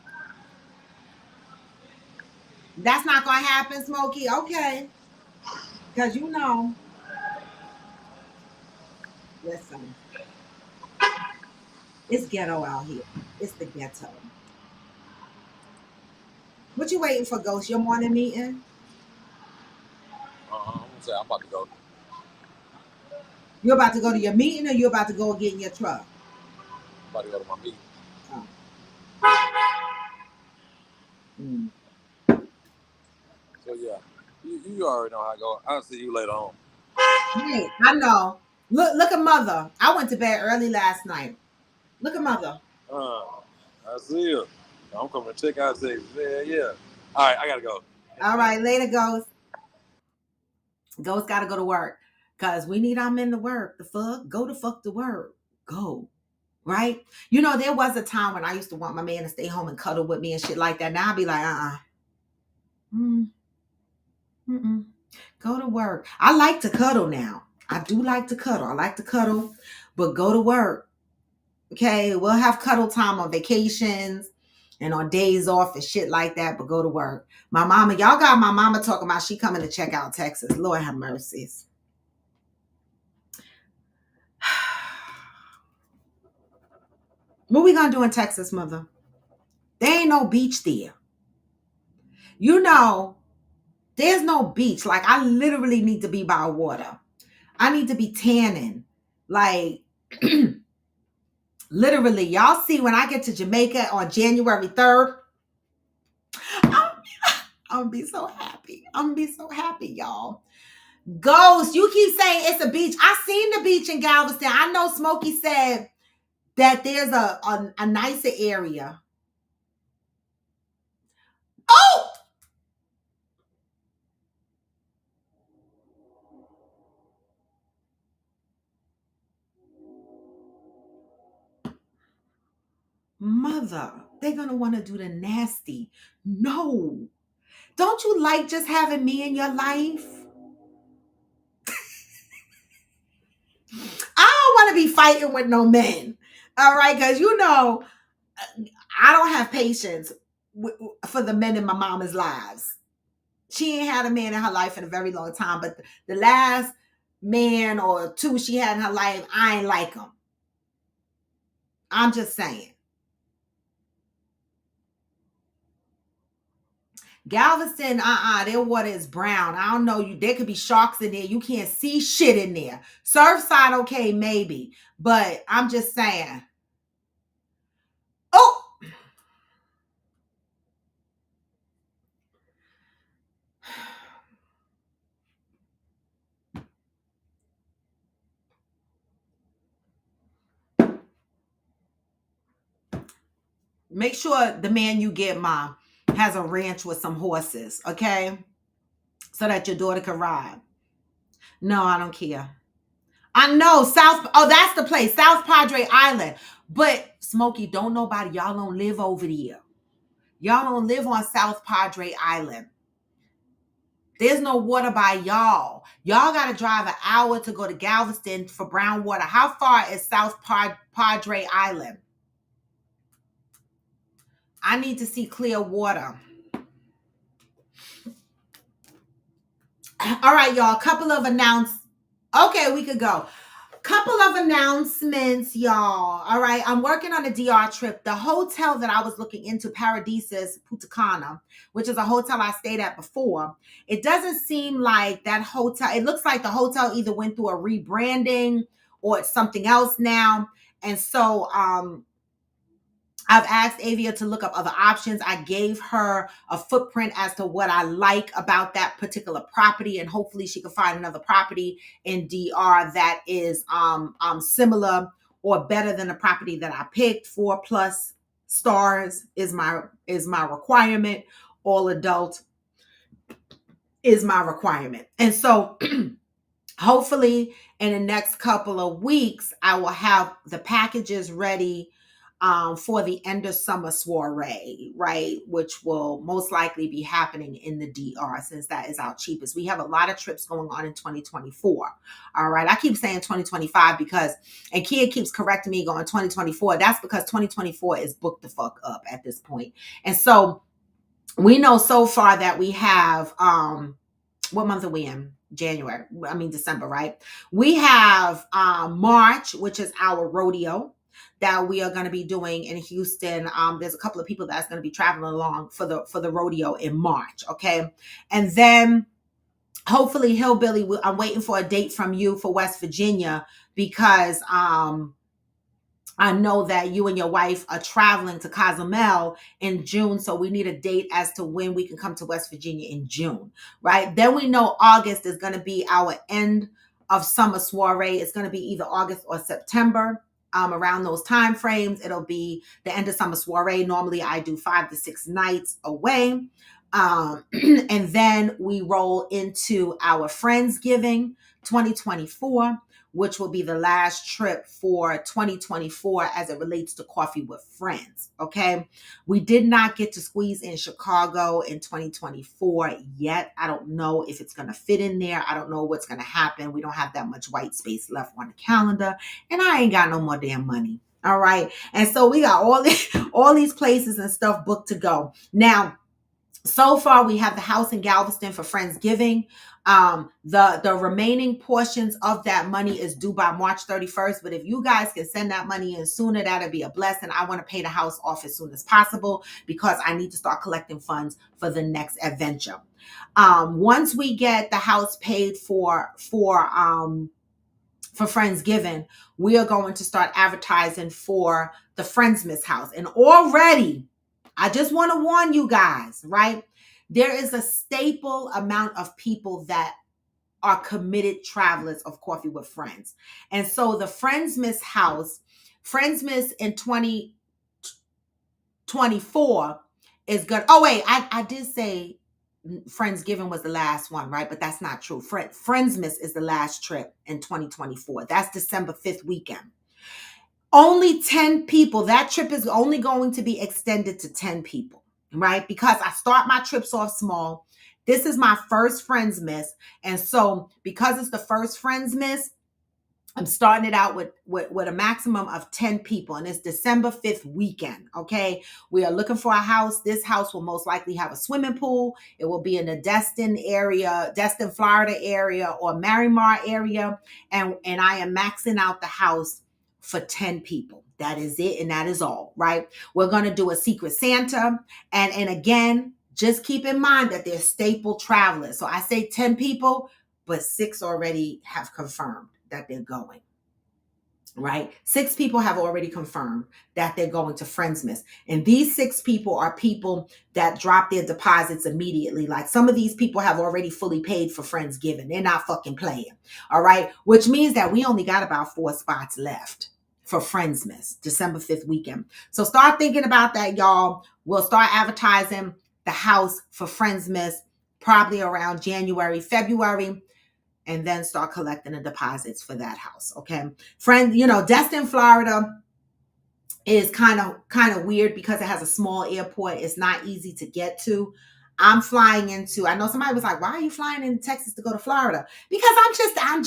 That's not gonna happen, Smokey. Okay. Because listen, it's ghetto out here. It's the ghetto. What you waiting for, Ghost? Your morning meeting? I'm gonna say I'm about to go. You about to go to your meeting or you about to go get in your truck? I'm about to go to my meeting. Oh. Mm. So yeah, you already know how I go. I'll see you later on. Hey, I know. Look at mother. I went to bed early last night. Look at mother. Uh, I see you. I'm coming to check out Texas. Yeah, yeah. All right, I gotta go. All right, later, Ghost. Ghost got to go to work because we need our men to work. The fuck? Go to fuck to work. Go. Right? There was a time when I used to want my man to stay home and cuddle with me and shit like that. Now I'd be like, mm, mm-mm. Go to work. I like to cuddle now. I do like to cuddle. I like to cuddle, but go to work. Okay, we'll have cuddle time on vacations and on days off and shit like that, but go to work. My mama, y'all got my mama talking about she coming to check out Texas. Lord have mercies. What we gonna do in Texas, mother? There ain't no beach there. You know, there's no beach. Like, I literally need to be by water. I need to be tanning. Like, literally, y'all see when I get to Jamaica on January 3rd, I'm, I'm gonna be so happy. I'm gonna be so happy, y'all. Ghost, you keep saying it's a beach. I seen the beach in Galveston. I know Smokey said that there's a nicer area. Oh, mother, they're gonna want to do the nasty. No. Don't you like just having me in your life? I don't want to be fighting with no men. All right, because I don't have patience for the men in my mama's lives. She ain't had a man in her life in a very long time, but the last man or two she had in her life, I ain't like them. I'm just saying. Galveston, their water is brown. I don't know. There could be sharks in there. You can't see shit in there. Surfside, okay, maybe. But I'm just saying. Oh, make sure the man you get, mom, has a ranch with some horses, okay? So that your daughter can ride. No, I don't care. I know that's the place, South Padre Island. But Smokey, don't nobody, y'all don't live over there. Y'all don't live on South Padre Island. There's no water by y'all. Y'all got to drive an hour to go to Galveston for brown water. How far is South Padre Island? I need to see clear water. All right, y'all. Couple of announcements. Okay, we could go. Couple of announcements, y'all. All right, I'm working on a DR trip. The hotel that I was looking into, Paradisus Punta Cana, which is a hotel I stayed at before. It doesn't seem like that hotel. It looks like the hotel either went through a rebranding or it's something else now. And so, I've asked Avia to look up other options. I gave her a footprint as to what I like about that particular property, and hopefully she can find another property in DR that is similar or better than the property that I picked. 4+ stars is my requirement. All adult is my requirement. And so hopefully in the next couple of weeks, I will have the packages ready for the end of summer soiree, right? Which will most likely be happening in the DR since that is our cheapest. We have a lot of trips going on in 2024. All right. I keep saying 2025 and Kia keeps correcting me going 2024. That's because 2024 is booked the fuck up at this point. And so we know so far that we have, what month are we in? December, right? We have March, which is our rodeo that we are going to be doing in Houston. There's a couple of people that's going to be traveling along for the rodeo in March, okay? And then hopefully Hillbilly, I'm waiting for a date from you for West Virginia because I know that you and your wife are traveling to Cozumel in June, so we need a date as to when we can come to West Virginia in June, right? Then we know August is going to be our end of summer soiree. It's going to be either August or September. Around those time frames, it'll be the end of summer soiree. Normally, I do 5 to 6 nights away. And then we roll into our Friendsgiving 2024, which will be the last trip for 2024 as it relates to Coffee with Friends. Okay. We did not get to squeeze in Chicago in 2024 yet. I don't know if it's going to fit in there. I don't know what's going to happen. We don't have that much white space left on the calendar, and I ain't got no more damn money. All right. And so we got all these places and stuff booked to go. Now, So far, we have the house in Galveston for Friendsgiving. The remaining portions of that money is due by March 31st. But if you guys can send that money in sooner, that'll be a blessing. I want to pay the house off as soon as possible because I need to start collecting funds for the next adventure. Once we get the house paid for Friendsgiving, we are going to start advertising for the Friendsmas house. And already, I just want to warn you guys, right? There is a staple amount of people that are committed travelers of Coffee with Friends. And so the Friendsmas house, Friendsmas in 2024 is good. Oh, wait, I did say Friendsgiving was the last one, right? But that's not true. Friendsmas is the last trip in 2024. That's December 5th weekend. Only 10 people. That trip is only going to be extended to 10 people, right? Because I start my trips off small. This is my first Friendsmas. And so because it's the first Friendsmas, I'm starting it out with a maximum of 10 people, and it's December 5th weekend, okay? We are looking for a house. This house will most likely have a swimming pool. It will be in the Destin area, Destin, Florida area, or Marimar area, and I am maxing out the house for 10 people. That is it, and that is all, right? We're going to do a Secret Santa, and again, just keep in mind that they're staple travelers. So I say 10 people, but 6 already have confirmed that they're going, right? 6 people have already confirmed that they're going to Friendsmas. And these 6 people are people that drop their deposits immediately. Like some of these people have already fully paid for Friendsgiving. They're not fucking playing. All right. Which means that we only got about 4 spots left for Friendsmas, December 5th weekend. So start thinking about that, y'all. We'll start advertising the house for Friendsmas probably around January, February, and then start collecting the deposits for that house. Okay. Friend, Destin, Florida is kind of weird because it has a small airport. It's not easy to get to. I'm flying into, I know somebody was like, why are you flying into Texas to go to Florida? Because I'm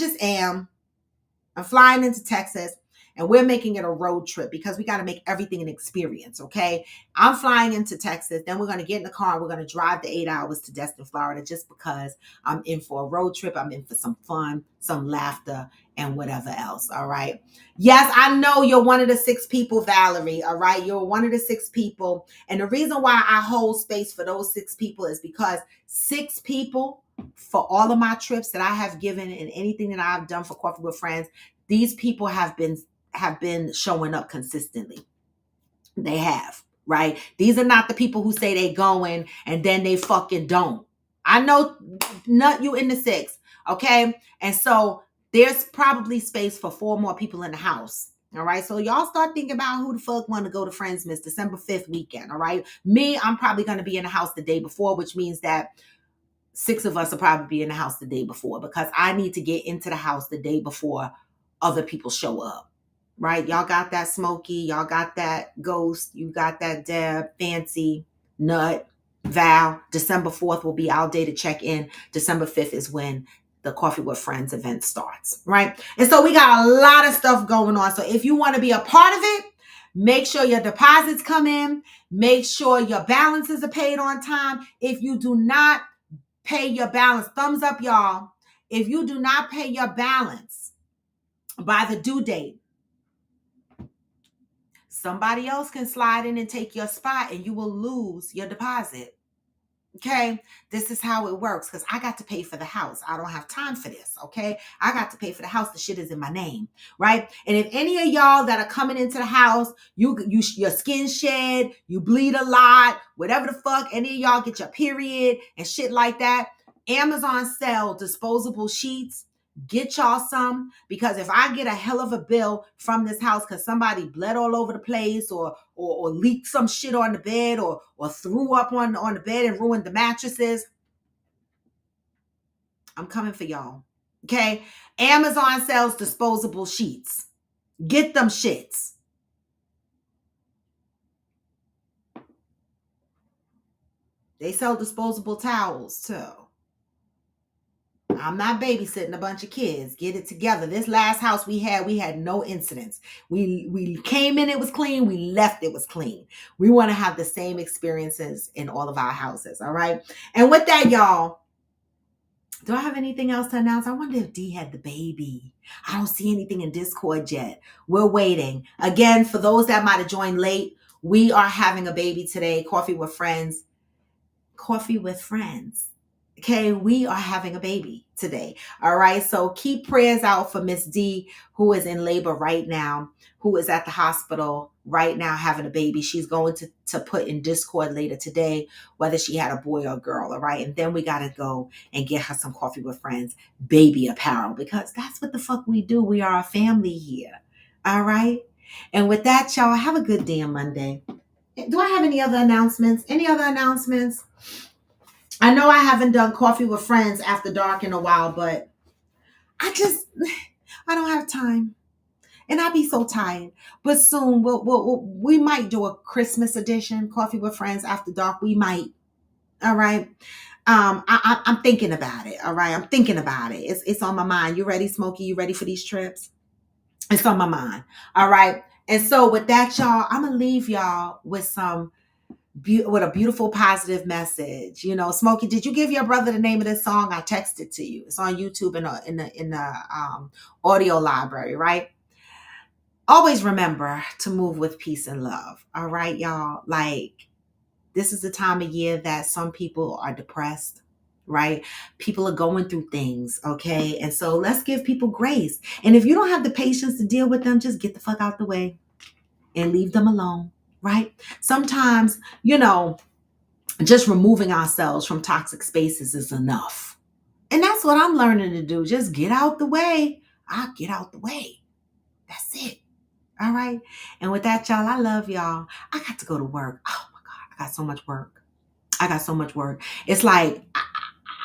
flying into Texas and we're making it a road trip because we got to make everything an experience, okay? I'm flying into Texas. Then we're going to get in the car and we're going to drive the 8 hours to Destin, Florida, just because I'm in for a road trip. I'm in for some fun, some laughter, and whatever else, all right? Yes, I know you're one of the 6 people, Valerie, all right? You're one of the 6 people. And the reason why I hold space for those 6 people is because 6 people for all of my trips that I have given and anything that I've done for Coffee with Friends, these people have been showing up consistently. They have, right? These are not the people who say they going and then they fucking don't. I know not you in the 6, okay? And so there's probably space for 4 more people in the house. All right. So y'all start thinking about who the fuck want to go to Friendsmas December 5th weekend. All right. Me, I'm probably going to be in the house the day before, which means that 6 of us will probably be in the house the day before because I need to get into the house the day before other people show up, right? Y'all got that Smokey, y'all got that Ghost, you got that Deb, Fancy, Nut, Val. December 4th will be our day to check in. December 5th is when the Coffee with Friends event starts, right? And so we got a lot of stuff going on. So if you want to be a part of it, make sure your deposits come in. Make sure your balances are paid on time. If you do not pay your balance, thumbs up, y'all. If you do not pay your balance by the due date, somebody else can slide in and take your spot and you will lose your deposit. Okay, this is how it works because I got to pay for the house. I don't have time for this. Okay, I got to pay for the house. The shit is in my name, right? And if any of y'all that are coming into the house, your skin shed, you bleed a lot, whatever the fuck, any of y'all get your period and shit like that. Amazon sell disposable sheets. Get y'all some, because if I get a hell of a bill from this house because somebody bled all over the place or leaked some shit on the bed or threw up on the bed and ruined the mattresses, I'm coming for y'all. Okay? Amazon sells disposable sheets. Get them shits. They sell disposable towels too. I'm not babysitting a bunch of kids. Get it together. This last house we had no incidents. We came in, it was clean. We left, it was clean. We want to have the same experiences in all of our houses. All right. And with that, y'all, do I have anything else to announce? I wonder if D had the baby. I don't see anything in Discord yet. We're waiting. Again, for those that might have joined late, we are having a baby today. Coffee with friends. Coffee with friends. Okay, we are having a baby today. All right, so keep prayers out for Miss D, who is in labor right now, who is at the hospital right now having a baby. She's going to put in Discord later today whether she had a boy or a girl. All right, and then we got to go and get her some Coffee with Friends baby apparel, because that's what the fuck we do. We are a family here. All right, and with that, y'all, have a good day on Monday. Do I have any other announcements? Any other announcements? I know I haven't done Coffee with Friends after dark in a while, but I don't have time. And I'll be so tired. But soon we might do a Christmas edition, Coffee with Friends after dark. We might. All right. I'm thinking about it. All right. I'm thinking about it. It's on my mind. You ready, Smokey? You ready for these trips? It's on my mind. All right. And so with that, y'all, I'm gonna leave y'all with with a beautiful positive message. You know, Smokey, did you give your brother the name of this song? I texted to you. It's on YouTube in the audio library, right? Always remember to move with peace and love. All right, y'all. Like, this is the time of year that some people are depressed, right? People are going through things, okay? And so let's give people grace. And if you don't have the patience to deal with them, just get the fuck out the way and leave them alone, right? Sometimes, just removing ourselves from toxic spaces is enough. And that's what I'm learning to do. Just get out the way. I'll get out the way. That's it. All right. And with that, y'all, I love y'all. I got to go to work. Oh my God. I got so much work. It's like,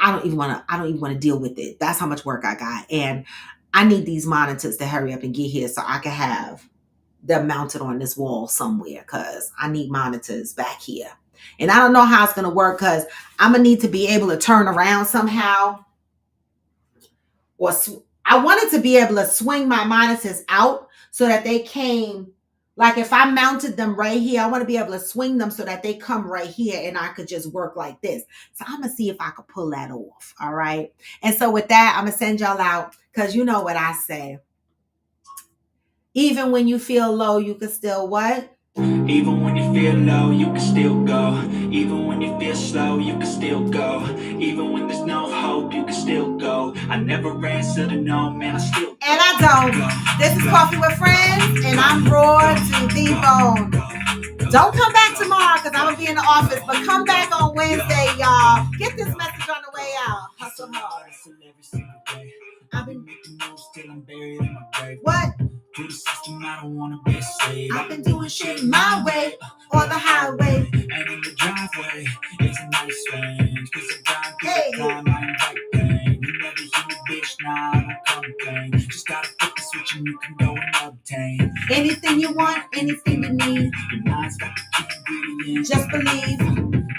I don't even want to deal with it. That's how much work I got. And I need these monitors to hurry up and get here so I can have them mounted on this wall somewhere, because I need monitors back here. And I don't know how it's going to work, because I'm going to need to be able to turn around somehow. Or I wanted to be able to swing my monitors out so that they came, like if I mounted them right here, I want to be able to swing them so that they come right here and I could just work like this. So I'm going to see if I could pull that off. All right. And so with that, I'm going to send y'all out, because you know what I say. Even when you feel low, you can still what? Even when you feel low, you can still go. Even when you feel slow, you can still go. Even when there's no hope, you can still go. I never answer to no, man, I still go. And I don't. This is Coffee with Friends, and I'm raw to the bone. Don't come back tomorrow, because I'm going to be in the office, but come back on Wednesday, y'all. Get this message on the way out. Hustle hard. I've been making moves till I'm buried in my grave. What? To the system, I don't wanna be a slave. I've been doing shit my way, on the highway. And in the driveway, it's a nice range. Cause I grind, Hey. I ain't like pain. You never hear me, bitch, nah, I don't complain. Just gotta flip the switch and you can go and obtain Anything you want, anything you need. your mind's got the key ingredients. Just believe.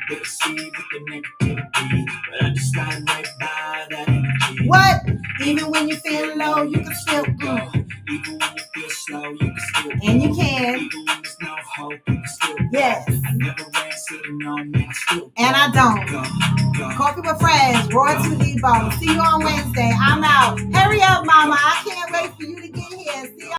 They see with the negativity, but I just slide right by that energy. What? Even when you feel low, you can still go. Even when you feel slow, you can still go. And you can. Even when there's no hope, you can still go. Yes. I never ran sitting on me, I still go. And I don't. Go. Coffee with Friends, raw to the bone. See you on Wednesday. I'm out. Hurry up, mama. I can't wait for you to get here. See y'all.